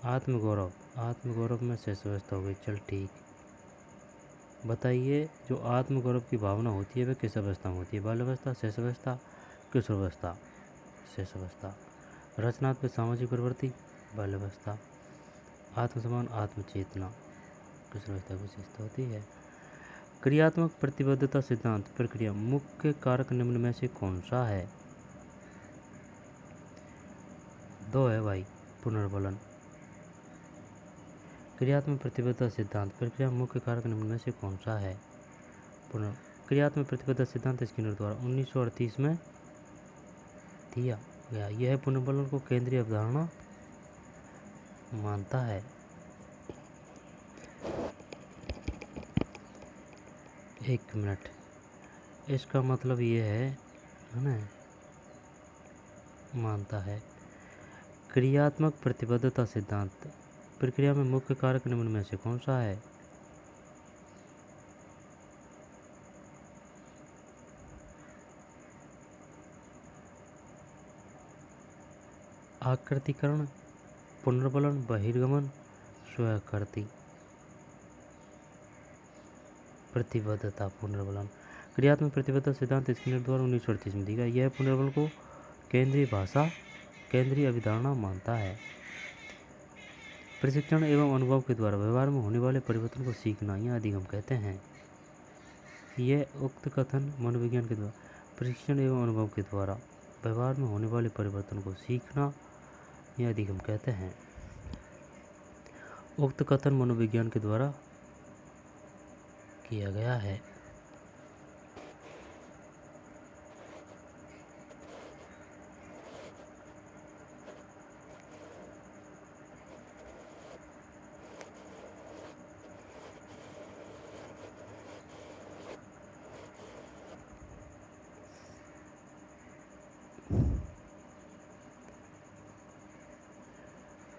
आत्मगौरव में शैशवावस्था हो गई, चल ठीक। बताइए, जो आत्मगौरव की भावना होती है वह किस अवस्था में होती है? बाल अवस्था, शैशवावस्था, किशोर अवस्था? शैशवावस्था। रचनात्मक, सामाजिक प्रवृत्ति, बाल अवस्था, आत्मसम्मान, आत्मचेतना किशोर अवस्था की विशेषता होती है। क्रियात्मक प्रतिबद्धता सिद्धांत प्रक्रिया मुख्य कारक निम्न में से कौन सा है? 2 है भाई, पुनर्बलन। क्रियात्मक प्रतिबद्धता सिद्धांत प्रक्रिया मुख्य कारक निम्न में से कौन सा है? क्रियात्मक प्रतिबद्धता सिद्धांत स्किनर द्वारा 1938 में दिया गया। यह पुनर्बलन को केंद्रीय अवधारणा मानता है। एक मिनट, इसका मतलब ये है ना, मानता है। क्रियात्मक प्रतिबद्धता सिद्धांत प्रक्रिया में मुख्य कारक निम्न में से कौन सा है? आकृतिकरण, पुनर्बलन, बहिर्गमन, स्वाकृति प्रतिबद्धता, पुनर्बलन। क्रियात्मक प्रतिबद्धता सिद्धांत स्किनर द्वारा 1938 में दिया गया। यह पुनर्बलन को केंद्रीय अवधारणा मानता है। प्रशिक्षण एवं अनुभव के द्वारा व्यवहार में होने वाले परिवर्तन को सीखना या अधिगम कहते हैं। यह उक्त कथन मनोविज्ञान के द्वारा प्रशिक्षण एवं अनुभव के द्वारा व्यवहार में होने वाले परिवर्तन को सीखना या अधिगम कहते हैं। उक्त कथन मनोविज्ञान के द्वारा किया गया है।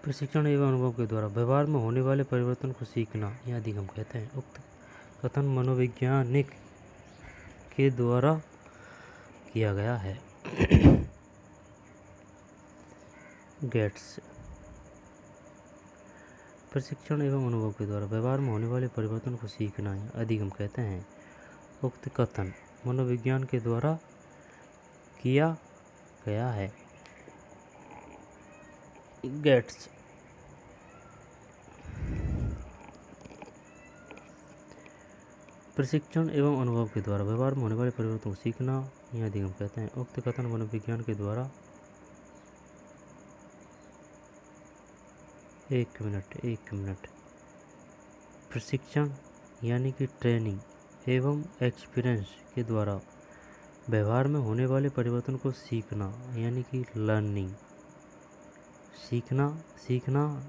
प्रशिक्षण एवं अनुभव के द्वारा व्यवहार में होने वाले परिवर्तन को सीखना या अधिगम कहते हैं। उक्त कथन मनोवैज्ञानिक के द्वारा किया गया है। गेट्स। प्रशिक्षण एवं अनुभव के द्वारा व्यवहार में होने वाले परिवर्तन को सीखना या अधिगम कहते हैं। उक्त कथन मनोविज्ञान के द्वारा किया गया है। गेट्स। प्रशिक्षण एवं अनुभव के द्वारा व्यवहार में होने वाले परिवर्तन को सीखना या अधिगम कहते हैं। उक्त कथन मनोविज्ञान के द्वारा एक मिनट प्रशिक्षण यानी कि ट्रेनिंग एवं एक्सपीरियंस के द्वारा व्यवहार में होने वाले परिवर्तन को सीखना यानी कि लर्निंग, सीखना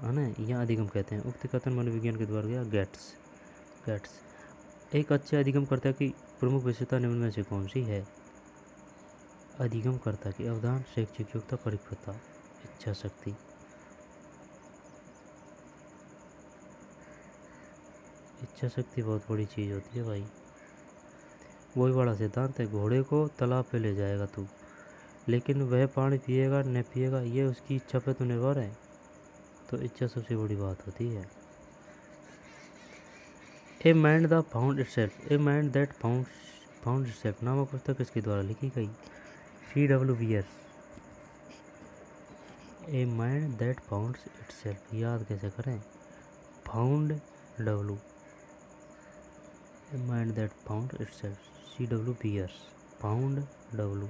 है ना, या अधिगम कहते हैं। उक्त कथन मनोविज्ञान के द्वारा किया। गेट्स। गेट्स। एक अच्छे अधिगमकर्ता की प्रमुख विशेषता निम्न में से कौन सी है? अधिगमकर्ता की अवधान, शैक्षिक योग्यता, परिपक्वता, इच्छा शक्ति। इच्छा शक्ति बहुत बड़ी चीज़ होती है भाई। वही बड़ा सिद्धांत है, घोड़े को तालाब पे ले जाएगा तू, लेकिन वह पानी पिएगा न पिएगा ये उसकी इच्छा पे तो निर्भर है। तो इच्छा सबसे बड़ी बात होती है। A mind the found itself, a mind that found itself नामक पुस्तक किसके द्वारा लिखी गई? C.W. Beers. A mind that found itself याद कैसे करें? Found W, a mind that found itself, C.W. Beers, found W.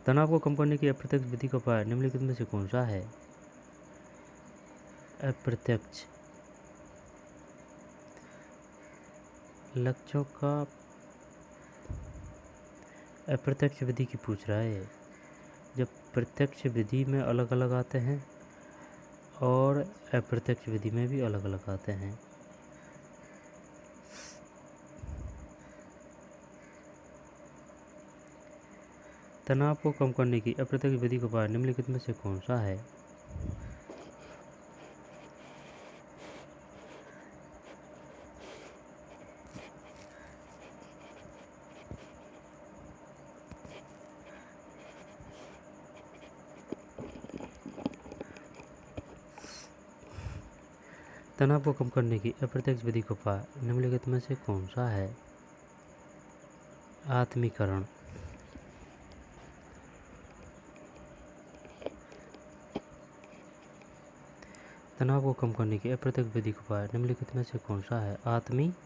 तनाव को कम करने की अप्रत्यक्ष विधि का उपाय निम्नलिखित में से कौन सा है? अप्रत्यक्ष लक्ष्यों का अप्रत्यक्ष विधि की पूछ रहा है। जब प्रत्यक्ष विधि में अलग अलग आते हैं और अप्रत्यक्ष विधि में भी अलग अलग आते हैं। तनाव को कम करने की अप्रत्यक्ष विधि का उपाय निम्नलिखित में से कौन सा है? तनाव को कम करने की अप्रत्यक्ष विधि का उपाय निम्नलिखित में से कौन सा है? आत्मीकरण। तनाव को कम करने की अप्रत्यक्ष विधि का उपाय निम्नलिखित में से कौन सा है? आत्मीकरण।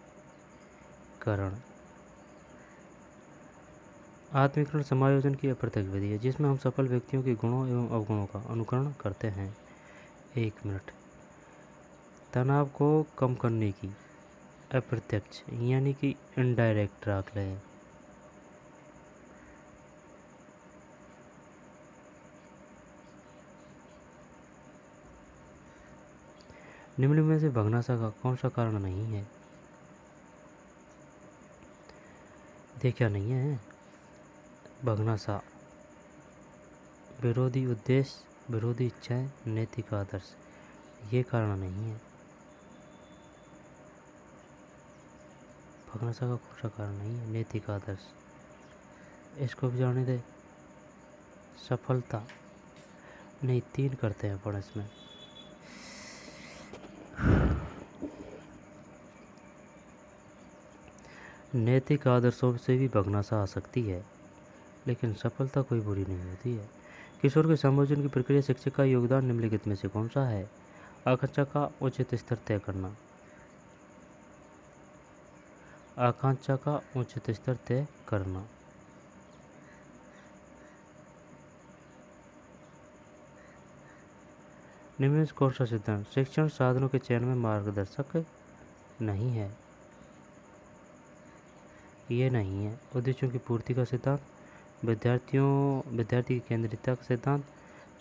आत्मीकरण समायोजन की अप्रत्यक्ष विधि है जिसमें हम सफल व्यक्तियों के गुणों एवं अवगुणों का अनुकरण करते हैं। 1 मिनट। तनाव को कम करने की अप्रत्यक्ष यानी कि इनडायरेक्ट रख लें। निम्न में से भग्नाशा का कौन सा कारण नहीं है? देखा नहीं है? भग्नाशा, विरोधी उद्देश्य, विरोधी इच्छाएं, नैतिक आदर्श, ये कारण नहीं है। भग्नाशा का कौन सा कारण नहीं है? नैतिक आदर्श। इसको भी जाने दे। सफलता नहीं, 3 करते हैं पर इसमें। नैतिक आदर्शों से भी भग्नाशा आ सकती है, लेकिन सफलता कोई बुरी नहीं होती है। किशोर के समायोजन की प्रक्रिया शिक्षक का योगदान निम्नलिखित में से कौन सा है? आकांक्षा का उचित स्तर तय करना। आकांक्षा का उचित स्तर तय करना। निम्न में से कौन सा सिद्धांत शिक्षण साधनों के चयन में मार्गदर्शक नहीं है? ये नहीं है। उद्देश्यों की पूर्ति का सिद्धांत, विद्यार्थी की केंद्रितता का सिद्धांत,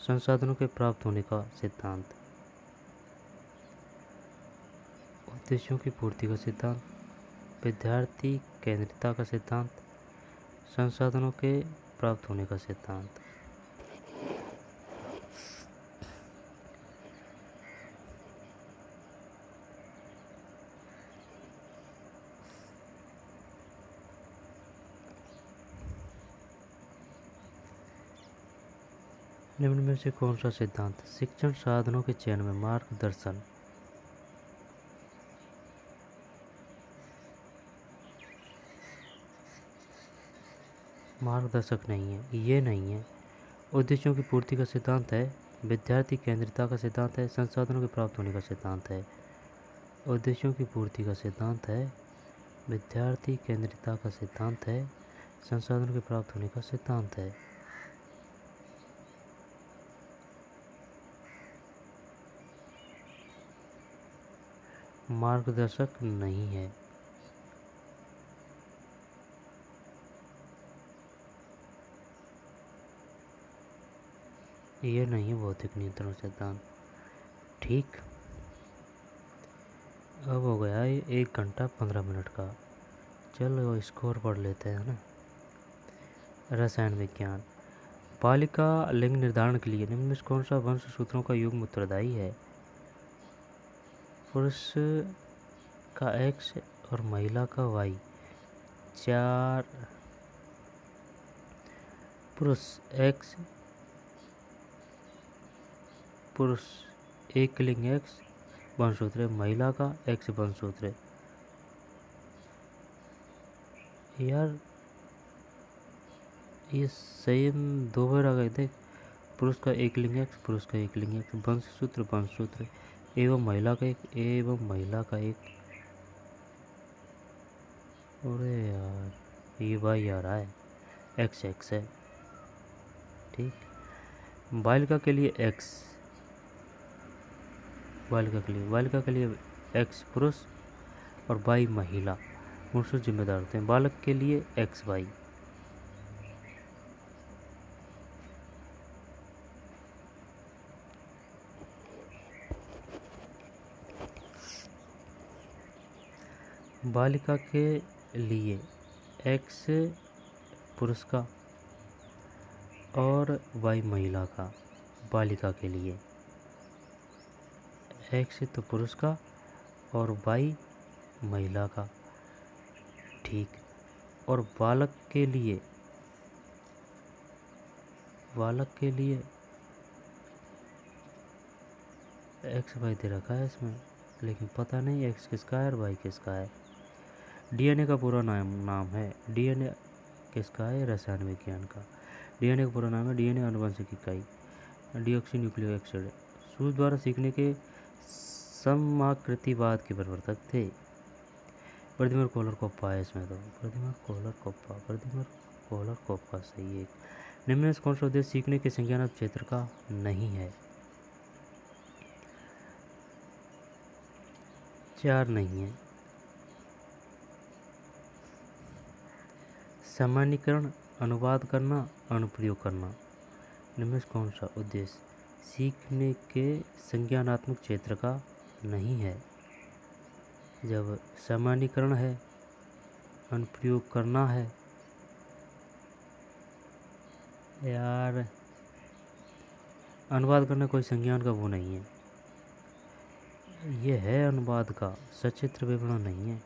संसाधनों के प्राप्त होने का सिद्धांत। उद्देश्यों की पूर्ति का सिद्धांत, विद्यार्थी केंद्रितता का सिद्धांत, संसाधनों के प्राप्त होने का सिद्धांत। निम्न में से कौन सा सिद्धांत शिक्षण साधनों के चयन में मार्गदर्शक नहीं है? ये नहीं है। उद्देश्यों की पूर्ति का सिद्धांत है, विद्यार्थी केंद्रितता का सिद्धांत है, संसाधनों के प्राप्त होने का सिद्धांत है। उद्देश्यों की पूर्ति का सिद्धांत है, विद्यार्थी केंद्रितता का सिद्धांत है, संसाधनों के प्राप्त होने का सिद्धांत है। मार्गदर्शक नहीं है। ये नहीं भौतिक नियंत्रण सिद्धांत। ठीक। अब हो गया ये 1 घंटा 15 मिनट का। चलो स्कोर पढ़ लेते हैं ना। रसायन विज्ञान। बालिका लिंग निर्धारण के लिए निम्न में से कौन सा वंश सूत्रों का युग्म उत्तरदायी है? पुरुष का एक्स और महिला का वाई। 4 पुरुष एक्स, पुरुष एक लिंग एक्स वंशसूत्र है, महिला का एक्स वंशसूत्र है। यार ये सेम दो बार आ गए थे। पुरुष का एक लिंग एक्स, पुरुष का एक लिंग एक्स वंशसूत्र एवं महिला का एक एवं महिला का एक। अरे यार ये वाई आ रहा है, एक्स एक्स है। ठीक, बालिका के लिए एक्स, बालिका के लिए एक्स पुरुष और वाई महिला वंशज जिम्मेदार होते हैं। बालक के लिए एक्स वाई। बालिका के लिए एक्स पुरुष का और वाई महिला का। बालिका के लिए एक्स तो पुरुष का और वाई महिला का। ठीक, और बालक के लिए एक्स वाई दे रखा है इसमें, लेकिन पता नहीं एक्स किसका है और वाई किसका है। डीएनए का पूरा नाम है, डीएनए किसका है? रसायन विज्ञान का। डीएनए का पूरा नाम है डीएनए आनुवंशिक इकाई, डीऑक्सी न्यूक्लिक एसिड। सूत्र द्वारा सीखने के समाकृतिवाद के प्रवर्तक थे। प्रदिमर कोहलर कोप्पा है इसमें तो, प्रदिमर कोहलर कोप्पा सही है। निम्न में से कौन सा उद्देश्य सीखने के संज्ञानात्मक क्षेत्र का नहीं है? 4 नहीं है। सामान्यीकरण, अनुवाद करना, अनुप्रयोग करना। इनमें से कौन सा उद्देश्य सीखने के संज्ञानात्मक क्षेत्र का नहीं है? जब सामान्यीकरण है, अनुप्रयोग करना है। यार अनुवाद करना कोई संज्ञान का वो नहीं है, ये है अनुवाद का सचित्र विवरण नहीं है।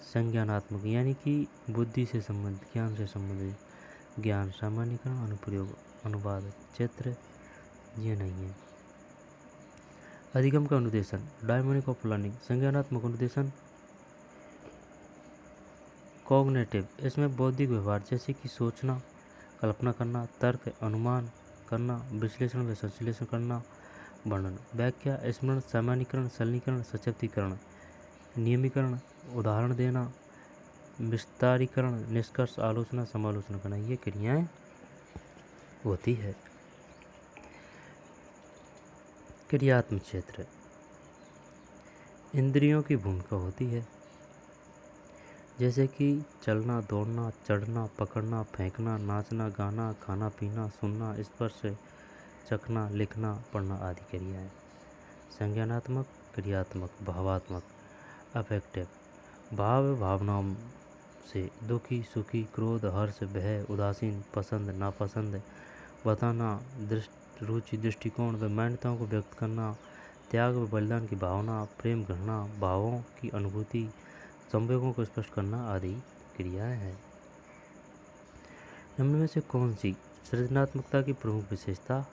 संज्ञानात्मक यानी कि बुद्धि से संबंधित, ज्ञान से संबंधित। ज्ञान, सामान्यीकरण, अनुप्रयोग, अनुवाद, चित्र ये नहीं है। अधिगम का अनुदेशन, डायमोनिक ऑफ लर्निंग। संज्ञानात्मक अनुदेशन कॉग्निटिव, इसमें बौद्धिक व्यवहार जैसे कि सोचना, कल्पना करना, तर्क, अनुमान करना, विश्लेषण व संश्लेषण करना, वर्णन। व्याख्या, स्मरण, सामान्यीकरण, सरलीकरण, सशक्तिकरण, नियमीकरण, उदाहरण देना, विस्तारीकरण, निष्कर्ष, आलोचना, समालोचना करना, ये क्रियाएं होती है। क्रियात्मक क्षेत्र, इंद्रियों की भूमिका होती है, जैसे कि चलना, दौड़ना, चढ़ना, पकड़ना, फेंकना, नाचना, गाना, खाना पीना, सुनना, स्पर्श, चखना, लिखना, पढ़ना आदि क्रियाएं। संज्ञानात्मक, क्रियात्मक, भावात्मक, अफेक्टिव, भाव भावनाओं से दुखी, सुखी, क्रोध, हर्ष, भय, उदासीन, पसंद, नापसंद बताना, रुचि, दृष्टिकोण व मान्यताओं को व्यक्त करना, त्याग व बलिदान की भावना, प्रेम, घृणा, भावों की अनुभूति, संवेगों को स्पष्ट करना आदि क्रियाएं हैं। निम्न में से कौन सी सृजनात्मकता की प्रमुख विशेषता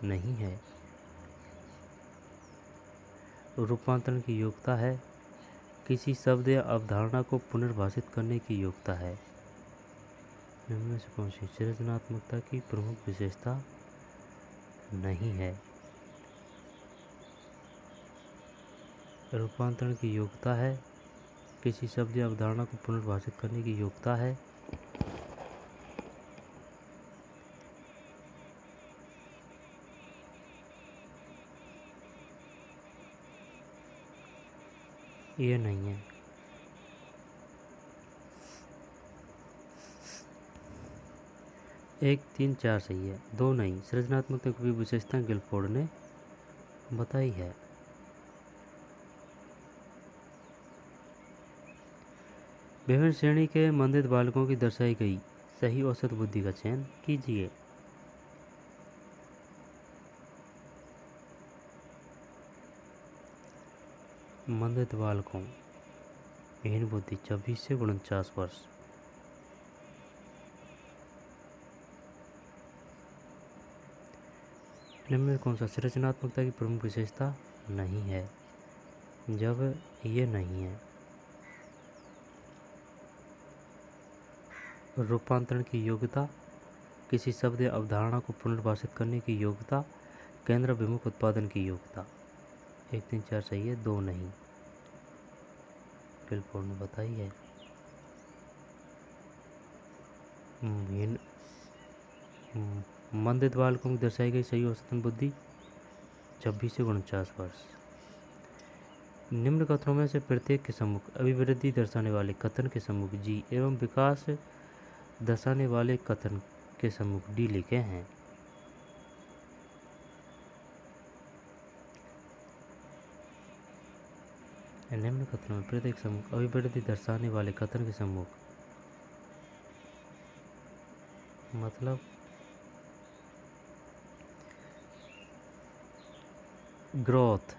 नहीं है? रूपांतरण की योग्यता है, किसी शब्द या अवधारणा को पुनर्भाषित करने की योग्यता है। निम्न में से कौन सी सृजनात्मकता की प्रमुख विशेषता नहीं है? रूपांतरण की योग्यता है, किसी शब्द या अवधारणा को पुनर्भाषित करने की योग्यता है। ये नहीं है। एक 3 4 सही है, 2 नहीं। सृजनात्मकता की विशेषता गिलफोर्ड ने बताई है। विभिन्न श्रेणी के मंदित बालकों की दर्शाई गई सही औसत बुद्धि का चयन कीजिए। मंदित बालकों हीन बुद्धि 26 से 49 वर्ष। निम्न में कौन सा सृजनात्मकता की प्रमुख विशेषता नहीं है? जब ये नहीं है, रूपांतरण की योग्यता, किसी शब्द या अवधारणा को पुनर्भाषित करने की योग्यता, केंद्र अभिमुख उत्पादन की योग्यता। 1 3 4 सही है, 2 नहीं। टिलफोर्ड ने बताई है। मंदित बालकों की दर्शाई गई सही औसतन बुद्धि 26 से 49 वर्ष। निम्न कथनों में से प्रत्येक के सम्मुख अभिवृद्धि दर्शाने वाले कथन के सम्मुख जी एवं विकास दर्शाने वाले कथन के सम्मुख डी लिखे हैं। निम्न कथनों में प्रत्येक सम्मुख अभिवृद्धि दर्शाने वाले कथन के सम्मुख मतलब ग्रोथ,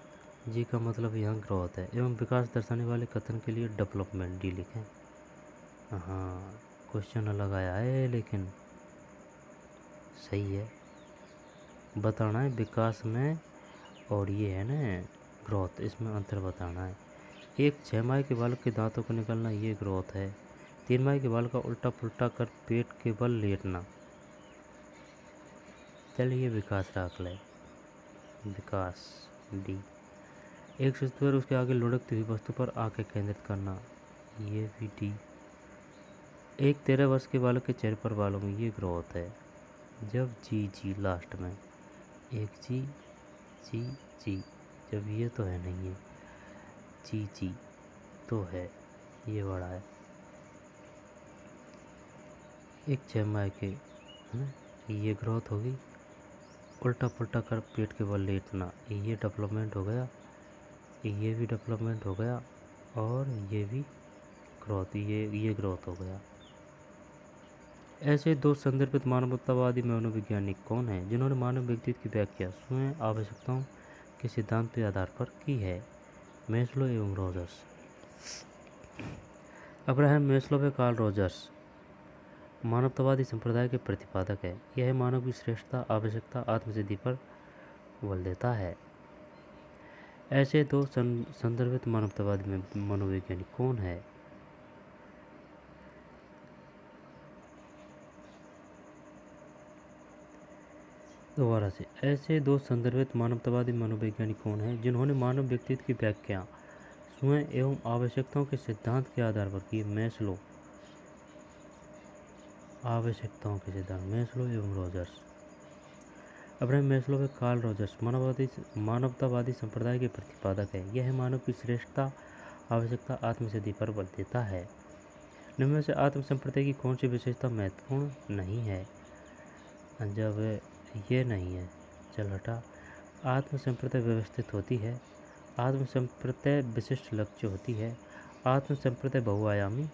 जी का मतलब यहाँ ग्रोथ है, एवं विकास दर्शाने वाले कथन के लिए डेवलपमेंट डी लिखें। हाँ, क्वेश्चन अलग आया है लेकिन सही है। बताना है विकास में और ये है ना ग्रोथ, इसमें अंतर बताना है। 6 माह के बालक के दांतों को निकलना ये ग्रोथ है। 3 माह के बालक का उल्टा पुल्टा कर पेट के बल लेटना, चलिए विकास रख ले, विकास डी। एक शिशु पर उसके आगे लुढ़कती हुई वस्तु पर आंखें केंद्रित करना, ये भी डी। 13 वर्ष के बालक के चेहरे पर बालों में ये ग्रोथ है। जब जी जी लास्ट में एक जी जी जी, जब ये तो है नहीं है, जी जी तो है, ये बड़ा है। 6 माह के है ना, ये ग्रोथ होगी। उल्टा पुल्टा कर पेट के बल लेटना, ये डेवलपमेंट हो गया, ये भी डेवलपमेंट हो गया, और ये भी ग्रोथ, ये ग्रोथ हो गया। ऐसे 2 संदर्भित मानवतावादी मनोवैज्ञानिक कौन हैं जिन्होंने मानव व्यक्तित्व की व्याख्या स्वयं आवश्यकताओं के सिद्धांत के आधार पर की है? मैस्लो एवं रॉजर्स। अब्राहम मैस्लो व कार्ल रॉजर्स मानवतावादी संप्रदाय के प्रतिपादक है। यह मानव की श्रेष्ठता, आवश्यकता, आत्मसिद्धि पर बल देता है। ऐसे 2 संदर्भित मानवतावादी मनोवैज्ञानिक कौन है? दोबारा से, ऐसे 2 संदर्भित मानवतावादी मनोवैज्ञानिक कौन हैं जिन्होंने मानव व्यक्तित्व की व्याख्या स्वयं एवं आवश्यकताओं के सिद्धांत के आधार पर की? मैस्लो, आवश्यकताओं के सिद्धांत, मैस्लो एवं रॉजर्स। अब्राहम मैस्लो व कार्ल रॉजर्स मानवतावादी संप्रदाय के प्रतिपादक है। यह मानव की श्रेष्ठता, आवश्यकता, आत्मसिद्धि पर बल देता है। निम्न में से आत्म संप्रदाय की कौन सी विशेषता महत्वपूर्ण नहीं है? जब ये नहीं है, चल हटा। आत्म संप्रदाय व्यवस्थित होती है, आत्म संप्रदाय विशिष्ट लक्ष्य होती है, आत्म संप्रदाय बहुआयामी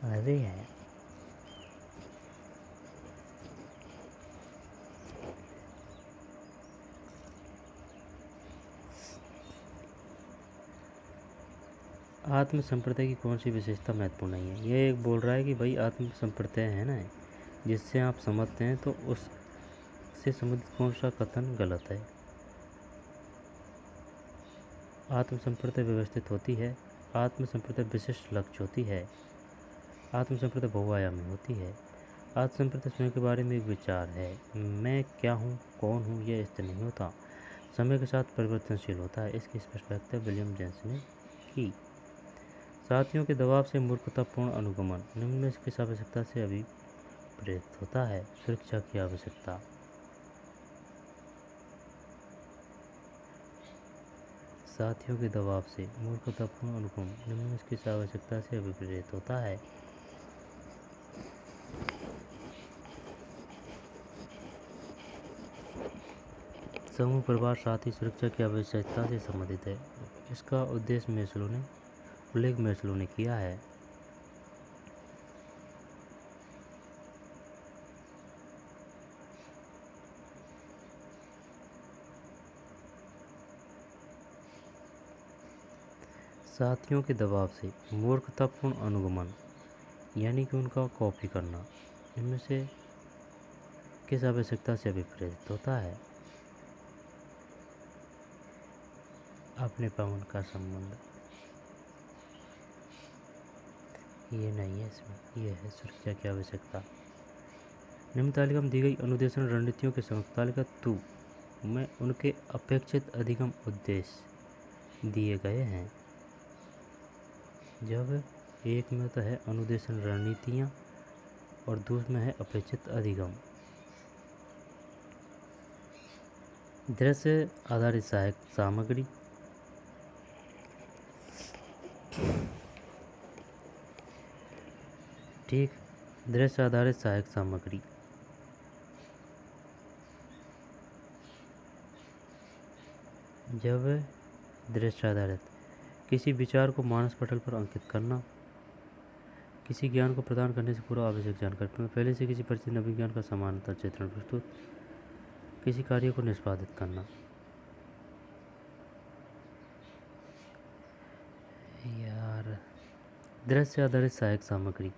अरे है। आत्म संप्रदाय की कौन सी विशेषता महत्वपूर्ण नहीं है? ये एक बोल रहा है कि भाई आत्म संप्रदाय है ना, जिससे आप समझते हैं, तो उससे संबंधित कौन सा कथन गलत है? आत्म संप्रदाय व्यवस्थित होती है, आत्म संप्रदाय विशिष्ट लक्ष्य होती है, आत्म संप्रदाय बहुआयामी होती है, आत्म संप्रदाय स्वयं के बारे में एक विचार है, मैं क्या हूँ, कौन हूँ, यह स्थिर नहीं होता, समय के साथ परिवर्तनशील होता है। इसकी स्पष्ट व्याख्या विलियम जेम्स ने की। साथियों के दबाव से मूर्खतापूर्ण अनुगमन निम्न में किस आवश्यकता से अभिप्रेत होता है? सुरक्षा की आवश्यकता। साथियों के दबाव से मूर्खतापूर्ण अनुगमन निम्न में किस आवश्यकता से अभिप्रेत होता है? समूह, परिवार, साथी, सुरक्षा की आवश्यकता से संबंधित है। इसका उद्देश्य मैस्लो ने उल्लेख मैस्लो ने किया है। साथियों के दबाव से मूर्खतापूर्ण अनुगमन यानी कि उनका कॉपी करना इनमें से किस आवश्यकता से अभिप्रेरित होता है? अपने पवन का संबंध। ये नहीं है, इसमें ये है सुरक्षा की आवश्यकता। निम्न तालिका में दी गई अनुदेशन रणनीतियों के संयुक्त तालिका 2 में उनके अपेक्षित अधिगम उद्देश्य दिए गए हैं। जब एक में तो है अनुदेशन रणनीतियाँ और दूसरे में है अपेक्षित अधिगम। दृश्य आधारित सहायक सामग्री। ठीक, दृश्य आधारित सहायक सामग्री। जब दृश्य आधारित किसी विचार को मानस पटल पर अंकित करना, किसी ज्ञान को प्रदान करने से पूर्व आवश्यक जानकारी, पहले से किसी परिचित नवीन ज्ञान का समानांतर चित्रण प्रस्तुत, किसी कार्य को निष्पादित करना। यार, दृश्य आधारित सहायक सामग्री।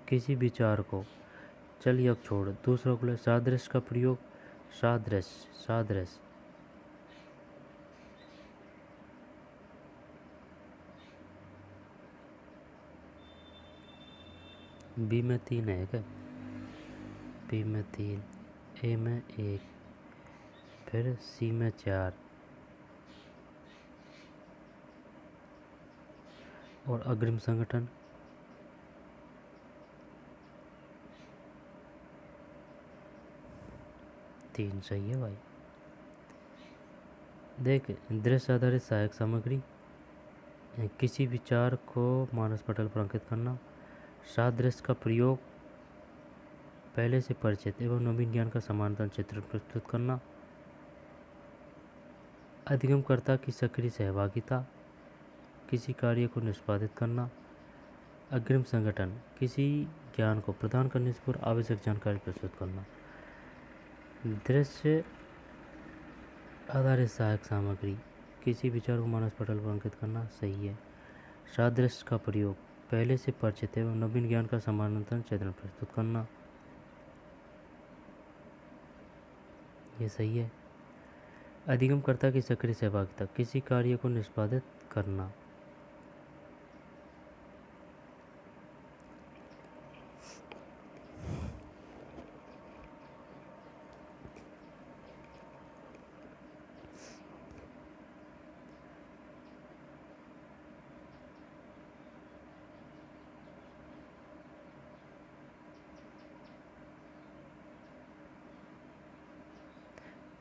किसी विचार को चल अब छोड़ दूसरों को ले, सादृश्य का प्रयोग। सादृश्य बी में 3 है क्या? बी में 3, ए में 1, फिर सी में 4 और अग्रिम संगठन। तीन सही है भाई। देख, दृश्य आधारित सहायक सामग्री, किसी विचार को मानस पटल पर अंकित करना, सादृश्य का प्रयोग, पहले से परिचित एवं नवीन ज्ञान का समानांतर चित्र प्रस्तुत करना, अधिगमकर्ता की सक्रिय सहभागिता, किसी कार्य को निष्पादित करना, अग्रिम संगठन, किसी ज्ञान को प्रदान करने से पूर्व आवश्यक जानकारी प्रस्तुत करना। दृश्य आधारित सहायक सामग्री, किसी विचार को मानस पटल पर अंकित करना, सही है। सादृश्य का प्रयोग, पहले से परिचित एवं नवीन ज्ञान का समानांतर चित्रण प्रस्तुत करना, ये सही है। अधिगमकर्ता की सक्रिय सहभागिता, किसी कार्य को निष्पादित करना।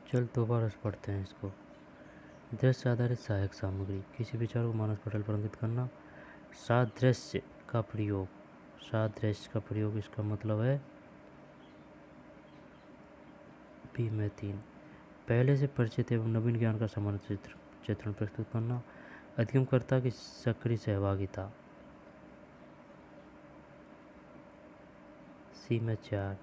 चल दोबारा से पढ़ते हैं इसको। दृश्य आधारित सहायक सामग्री, किसी विचार को मानस पटल पर अंकित करना, सादृश्य का प्रयोग। सादृश्य का प्रयोग इसका मतलब है बी में 3, पहले से परिचित एवं नवीन ज्ञान का समान चित्रण प्रस्तुत करना, अधिगमकर्ता की सक्रिय सहभागिता, सी में 4।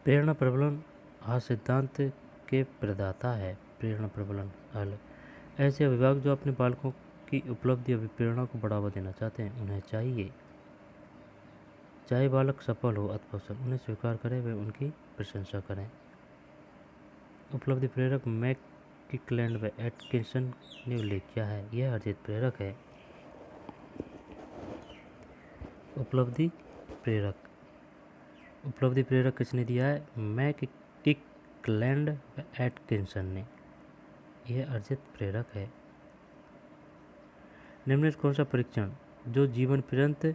प्रेरणा प्रबलन आज सिद्धांत के प्रदाता है। प्रेरणा प्रबलन हल, ऐसे अभिभावक जो अपने बालकों की उपलब्धि अभिप्रेरणा को बढ़ावा देना चाहते हैं, उन्हें चाहिए चाहे बालक सफल हो अथवा विफल, उन्हें स्वीकार करें व उनकी प्रशंसा करें। उपलब्धि प्रेरक मैकक्लेलैंड व एटकिंसन ने उल्लेख किया है, यह अर्जित प्रेरक है। उपलब्धि प्रेरक किसने दिया है? मैकक्लेलैंड व एटकिंसन ने, यह अर्जित प्रेरक है। निम्नलिखित कौन सा परीक्षण जो जीवन पर्यंत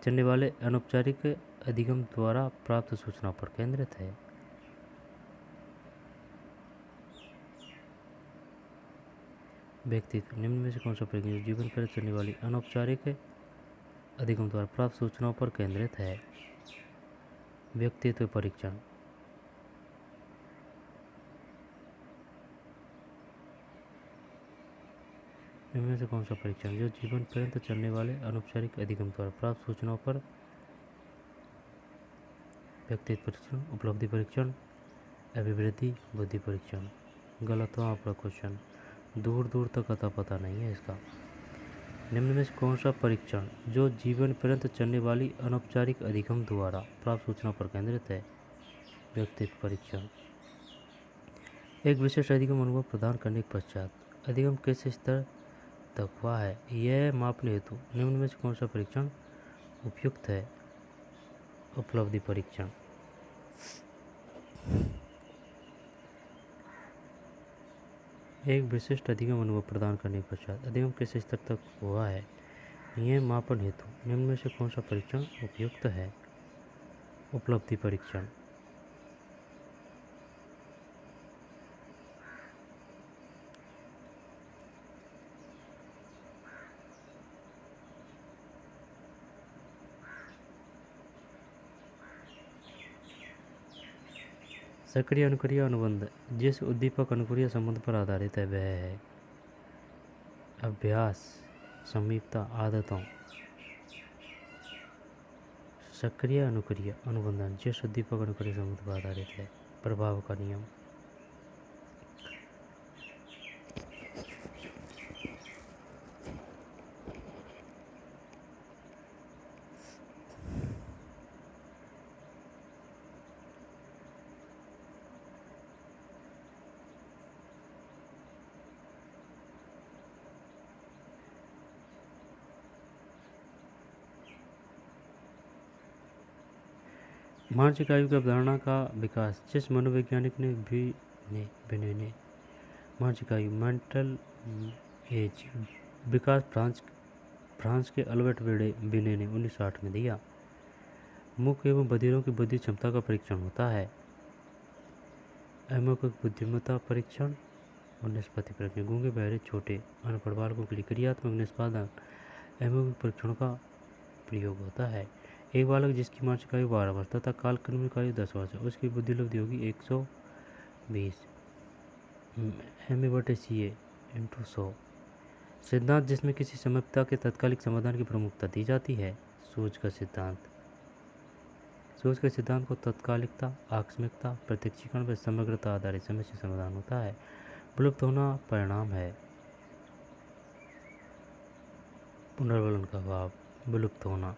चलने वाले अनौपचारिक अधिगम द्वारा प्राप्त सूचनाओं पर केंद्रित है? व्यक्तित्व, निम्न में से कौन सा परीक्षण जीवन पर्यंत चलने वाली अनौपचारिक अधिगम द्वारा प्राप्त सूचनाओं पर केंद्रित है। व्यक्तित्व परीक्षण। इनमें से कौन सा परीक्षण जो जीवन पर्यंत चलने वाले अनौपचारिक अधिगम द्वारा प्राप्त सूचनाओं पर? व्यक्तित्व परीक्षण, उपलब्धि परीक्षण, अभिवृद्धि, बुद्धि परीक्षण। गलत हो आपका क्वेश्चन, दूर दूर तक अता पता नहीं है इसका। निम्न में से कौन सा परीक्षण जो जीवन पर्यंत चलने वाली अनौपचारिक अधिगम द्वारा प्राप्त सूचना पर केंद्रित है? व्यक्तित्व परीक्षण। एक विशेष अधिगम अनुभव प्रदान करने के पश्चात अधिगम किस स्तर तक हुआ है यह मापने हेतु निम्न में से कौन सा परीक्षण उपयुक्त है? उपलब्धि परीक्षण। एक विशिष्ट अधिगम अनुभव प्रदान करने के पश्चात अधिगम किस स्तर तक हुआ है यह मापन हेतु निम्न में से कौन सा परीक्षण उपयुक्त है? उपलब्धि परीक्षण। सक्रिय अनुक्रिय अनुबंध जिस उद्दीपक अनुक्रिय संबंध पर आधारित है वह है अभ्यास, समीपता, आदतों। सक्रिय अनुक्रिय अनुबंधन जिस उद्दीपक अनुक्रिय संबंध पर आधारित है। प्रभाव का नियम। मानसिक आयु की अवधारणा का विकास जिस मनोवैज्ञानिक ने मानसिक आयु मेंटल एज विकास फ्रांस के अल्बर्ट बिने ने 1960 में दिया। मूक एवं बधिरों की बुद्धि क्षमता का परीक्षण होता है। अमौखिक बुद्धिमत्ता परीक्षण और निष्पत्ति परीक्षण। गूंगे, बहरे, छोटे अनपढ़ बालकों के लिए क्रियात्मक निष्पादन अमौखिक परीक्षणों का प्रयोग होता है। एक बालक जिसकी मानसिक आयु 12 वर्ष तथा कालक्रमिक आयु 10 वर्ष है उसकी बुद्धि लब्धि होगी 120 MA/CA × 100। सिद्धांत जिसमें किसी समस्या के तात्कालिक समाधान की प्रमुखता दी जाती है। सूझ का सिद्धांत। सूझ के सिद्धांत को तात्कालिकता, आकस्मिकता, प्रत्यक्षीकरण व समग्रता आधारित समस्या समाधान होता है। विलुप्त होना परिणाम है। पुनर्वलन का अभाव। विलुप्त होना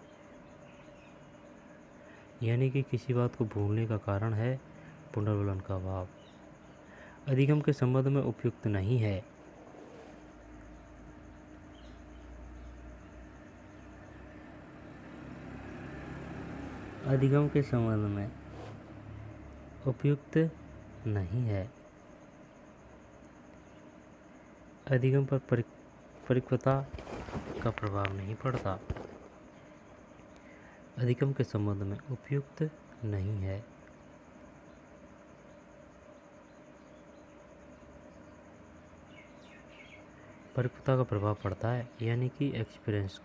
यानी कि किसी बात को भूलने का कारण है पुनर्वलन का अभाव। अधिगम के संबंध में उपयुक्त नहीं है। अधिगम के संबंध में उपयुक्त नहीं है। अधिगम पर परिपक्वता का प्रभाव नहीं पड़ता। अधिगम के संबंध में उपयुक्त नहीं है। परिपक्वता का प्रभाव पड़ता है यानी कि एक्सपीरियंस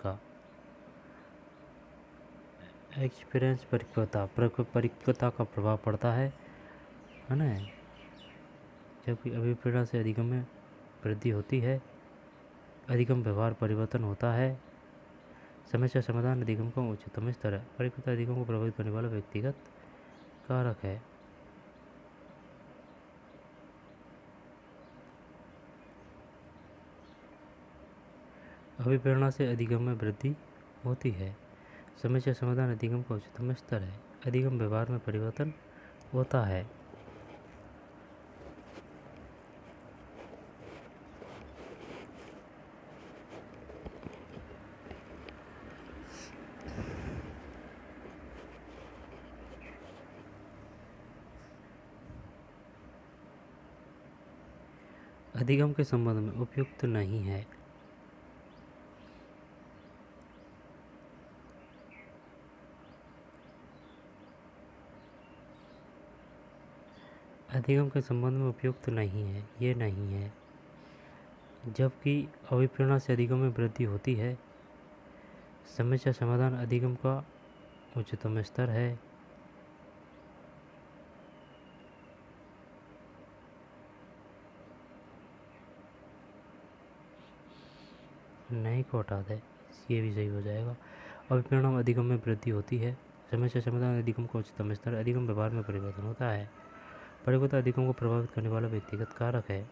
परिपक्वता का प्रभाव पड़ता है ना। जबकि अभिप्रेरणा से अधिगम में वृद्धि होती है। अधिगम व्यवहार परिवर्तन होता है। समस्या समाधान अधिगम का उच्चतम स्तर है। परिपक्वता अधिगम को प्रभावित करने वाला व्यक्तिगत कारक है। अभिप्रेरणा से अधिगम में वृद्धि होती है। समस्या समाधान अधिगम का उच्चतम स्तर है। अधिगम व्यवहार में परिवर्तन होता है। अधिगम के संबंध में उपयुक्त नहीं है। अधिगम के संबंध में उपयुक्त नहीं है, ये नहीं है। जबकि अभिप्रेरणा से अधिगम में वृद्धि होती है। समस्या समाधान अधिगम का उच्चतम स्तर है। नहीं को हटा दे, ये भी सही हो जाएगा। अभिपरिणाम अधिगम में वृद्धि होती है। समस्या समाधान अधिगम का उच्चतम स्तर। अधिगम व्यवहार में परिवर्तन होता है। परिवर्तन अधिगम को प्रभावित करने वाला व्यक्तिगत कारक है।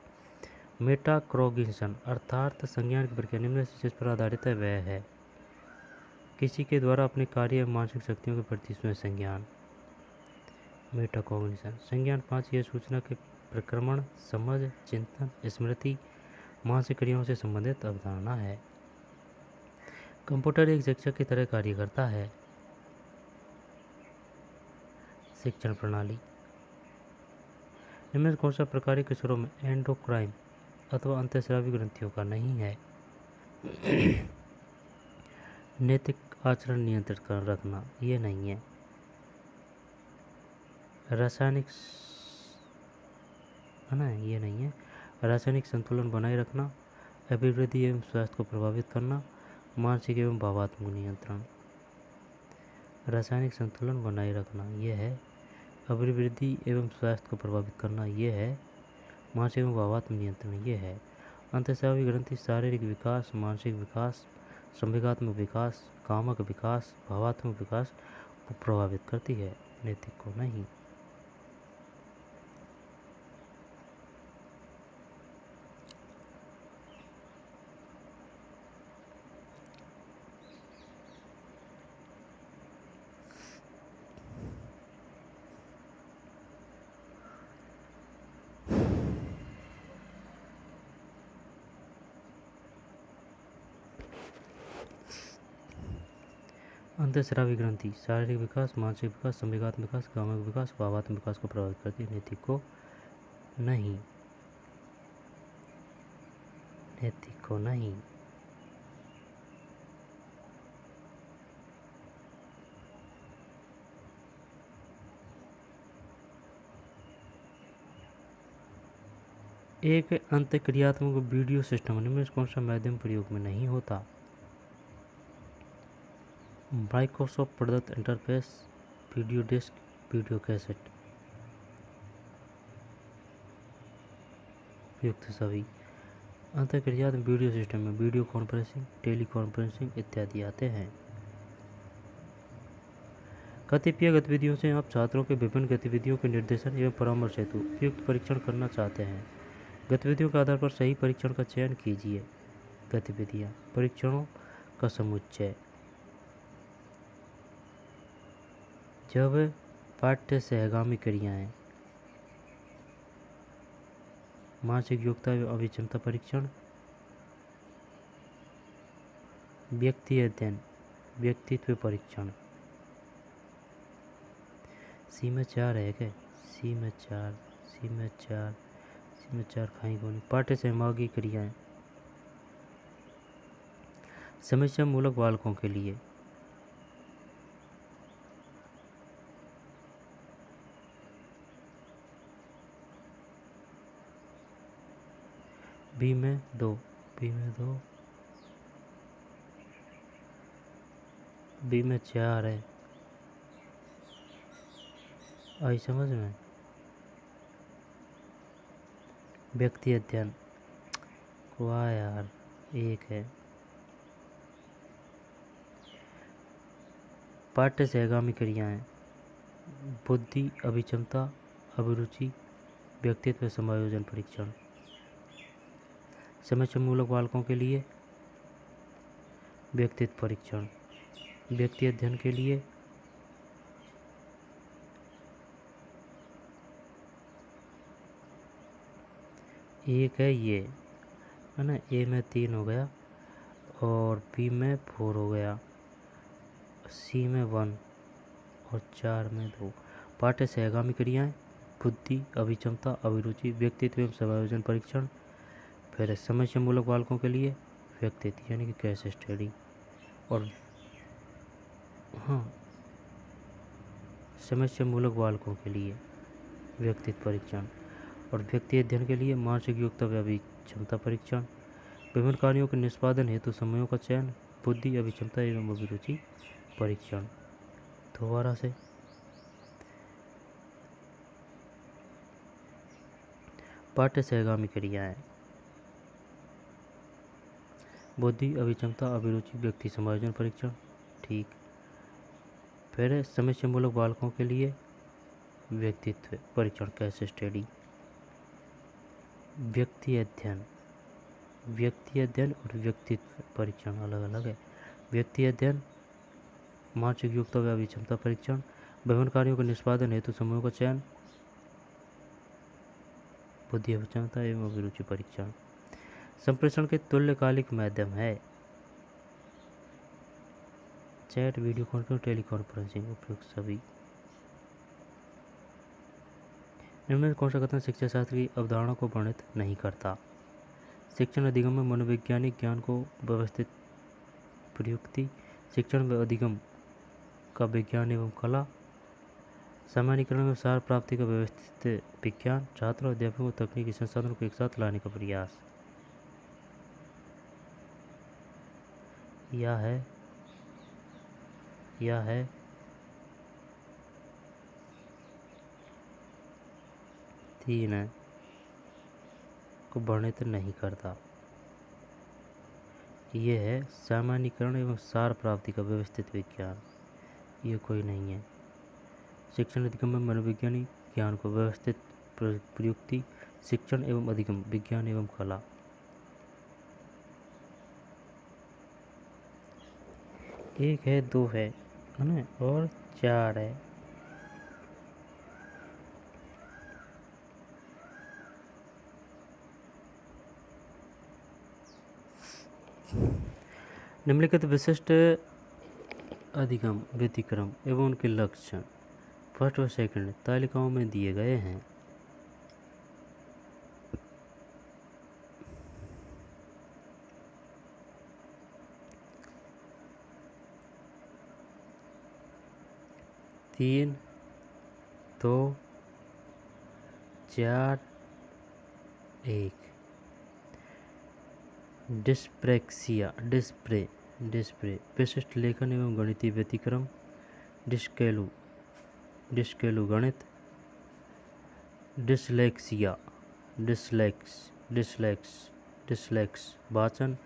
मेटाकॉग्निशन अर्थात संज्ञान की प्रक्रिया निम्न से जिस पर आधारित है वह है किसी के द्वारा अपने कार्य एवं मानसिक शक्तियों के प्रति स्वयं संज्ञान। मेटाकॉग्निशन संज्ञान 5 यह सूचना के प्रक्रमण, समझ, चिंतन, स्मृति, मानसिक क्रियाओं से संबंधित अवधारणा है। कंप्यूटर एक शिक्षक की तरह कार्य करता है। शिक्षण प्रणाली निम्न कौन सा प्रकार किशोरों में एंडोक्राइन अथवा अंतःस्रावी ग्रंथियों का नहीं है। नैतिक आचरण नियंत्रित कर रखना ये नहीं है। रासायनिक है ना, ये नहीं है। रासायनिक संतुलन बनाए रखना, अभिवृद्धि एवं स्वास्थ्य को प्रभावित करना, मानसिक एवं भावात्मक नियंत्रण। रासायनिक संतुलन बनाए रखना ये है। अभिवृद्धि एवं स्वास्थ्य को प्रभावित करना ये है। मानसिक एवं भावात्मक नियंत्रण ये है। अंतःस्रावी ग्रंथि शारीरिक विकास, मानसिक विकास, संवेगात्मक विकास, कामक विकास, भावात्मक विकास को प्रभावित करती है, नैतिक को नहीं। अंतःस्रावी ग्रंथि शारीरिक विकास, मानसिक विकास, संवेगात्मक विकास, कामक विकास, भावात्मक विकास को प्रभावित करती है, नैतिक को नहीं। नैतिक को नहीं। एक अंतःक्रियात्मक वीडियो सिस्टम निम्न कौन सा माध्यम प्रयोग में नहीं होता। माइक्रोसॉफ्ट प्रदत्त interface, video disk, video cassette. उपयुक्त सभी। अंतःक्रियात्मक वीडियो सिस्टम में वीडियो कॉन्फ्रेंसिंग, टेली कॉन्फ्रेंसिंग इत्यादि आते हैं। कतिपय गतिविधियों से आप छात्रों के विभिन्न गतिविधियों के निर्देशन एवं परामर्श हेतु उपयुक्त परीक्षण करना चाहते हैं। गतिविधियों के आधार पर सही परीक्षण का चयन कीजिए। गतिविधियाँ परीक्षणों का समुच्चय। जब पाठ्य सहगामी क्रियाएं, मानसिक योग्यता एवं अभिक्षमता परीक्षण, व्यक्ति अध्ययन, व्यक्तित्व परीक्षण। सी में 4 है क्या? सी में 4 खाई गोनी। पाठ्य सहभागी क्रियाएं, समस्या मूलक बालकों के लिए। बी में 2, बी में 4 है। आई समझ में? व्यक्ति अध्ययन वाह यार 1 है। पाठ्य सहगामी क्रियाएं, बुद्धि, अभिक्षमता, अभिरुचि, व्यक्तित्व समायोजन परीक्षण। समस्या मूलक बालकों के लिए व्यक्तित्व परीक्षण। व्यक्ति अध्ययन के लिए एक है ये, है ना। ए में 3 हो गया और बी में 4 हो गया, सी में 1 और 4 में 2। पाठ्य सहगामी क्रियाएं, बुद्धि, अभिक्षमता, अभिरुचि, व्यक्तित्व एवं समायोजन परीक्षण। फिर समस्या मूलक बालकों के लिए व्यक्तित्व यानी कि केस स्टडी। और हाँ, समस्या मूलक बालकों के लिए व्यक्तित्व परीक्षण और व्यक्ति अध्ययन के लिए मानसिक योग्यता व अभिक्षमता परीक्षण। विभिन्न कार्यों के निष्पादन हेतु समयों का चयन, बुद्धि अभिक्षमता एवं अभिरुचि परीक्षण। दोबारा से पाठ्य सहगामी क्रियाएं। बुद्धि अभिक्षमता अभिरुचि व्यक्ति समायोजन परीक्षण। ठीक। फिर समस्या मूलक बालकों के लिए व्यक्तित्व परीक्षण केस स्टडी। व्यक्ति अध्ययन और व्यक्तित्व परीक्षण अलग अलग है। व्यक्ति अध्ययन मानसिक योग्यता व अभिक्षमता परीक्षण। विभिन्न कार्यों के निष्पादन हेतु समूहों का चयन। बुद्धि अभिक्षमता एवं अभिरुचि परीक्षण। संप्रेषण के तुल्यकालिक माध्यम है चैट, वीडियो कॉन्फ्रेंस, टेलीकॉन्फ्रेंसिंग। उपयुक्त सभी। निम्न में कौन सा कथन शिक्षा शास्त्र की अवधारणा को वर्णित नहीं करता? शिक्षण अधिगम में मनोवैज्ञानिक ज्ञान को व्यवस्थित प्रयुक्ति। शिक्षण व अधिगम का विज्ञान एवं कला। सामान्यीकरण में सार प्राप्ति का व्यवस्थित विज्ञान। छात्र और अध्यापकों को तकनीकी संसाधनों को एक साथ लाने का प्रयास। यह है तीन है को वर्णित नहीं करता। ये है सामान्यीकरण एवं सार प्राप्ति का व्यवस्थित विज्ञान। ये कोई नहीं है। शिक्षण अधिगम में मनोवैज्ञानिक ज्ञान को व्यवस्थित प्रयुक्ति। शिक्षण एवं अधिगम विज्ञान एवं कला। एक है, दो है ना, और चार है। निम्नलिखित विशिष्ट अधिगम व्यतिक्रम एवं उनके लक्षण फर्स्ट व सेकंड तालिकाओं में दिए गए हैं। तीन, दो, चार, एक। डिस्प्रेक्सिया डिस्प्रे विशिष्ट लेखन एवं गणितीय व्यतिक्रम। डिस्केलु गणित। डिसलेक्सिया डिसलेक्स वाचन।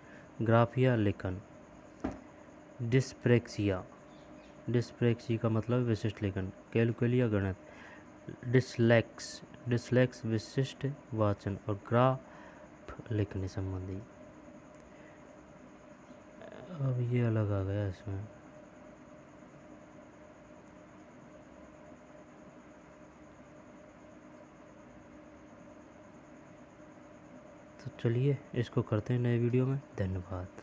ग्राफिया लेखन। डिस्प्रेक्सिया का मतलब विशिष्ट लेखन। कैलकुलिया गणित। डिसलेक्स विशिष्ट वाचन और ग्राफ लिखने संबंधी। अब ये अलग आ गया इसमें। तो चलिए इसको करते हैं नए वीडियो में। धन्यवाद।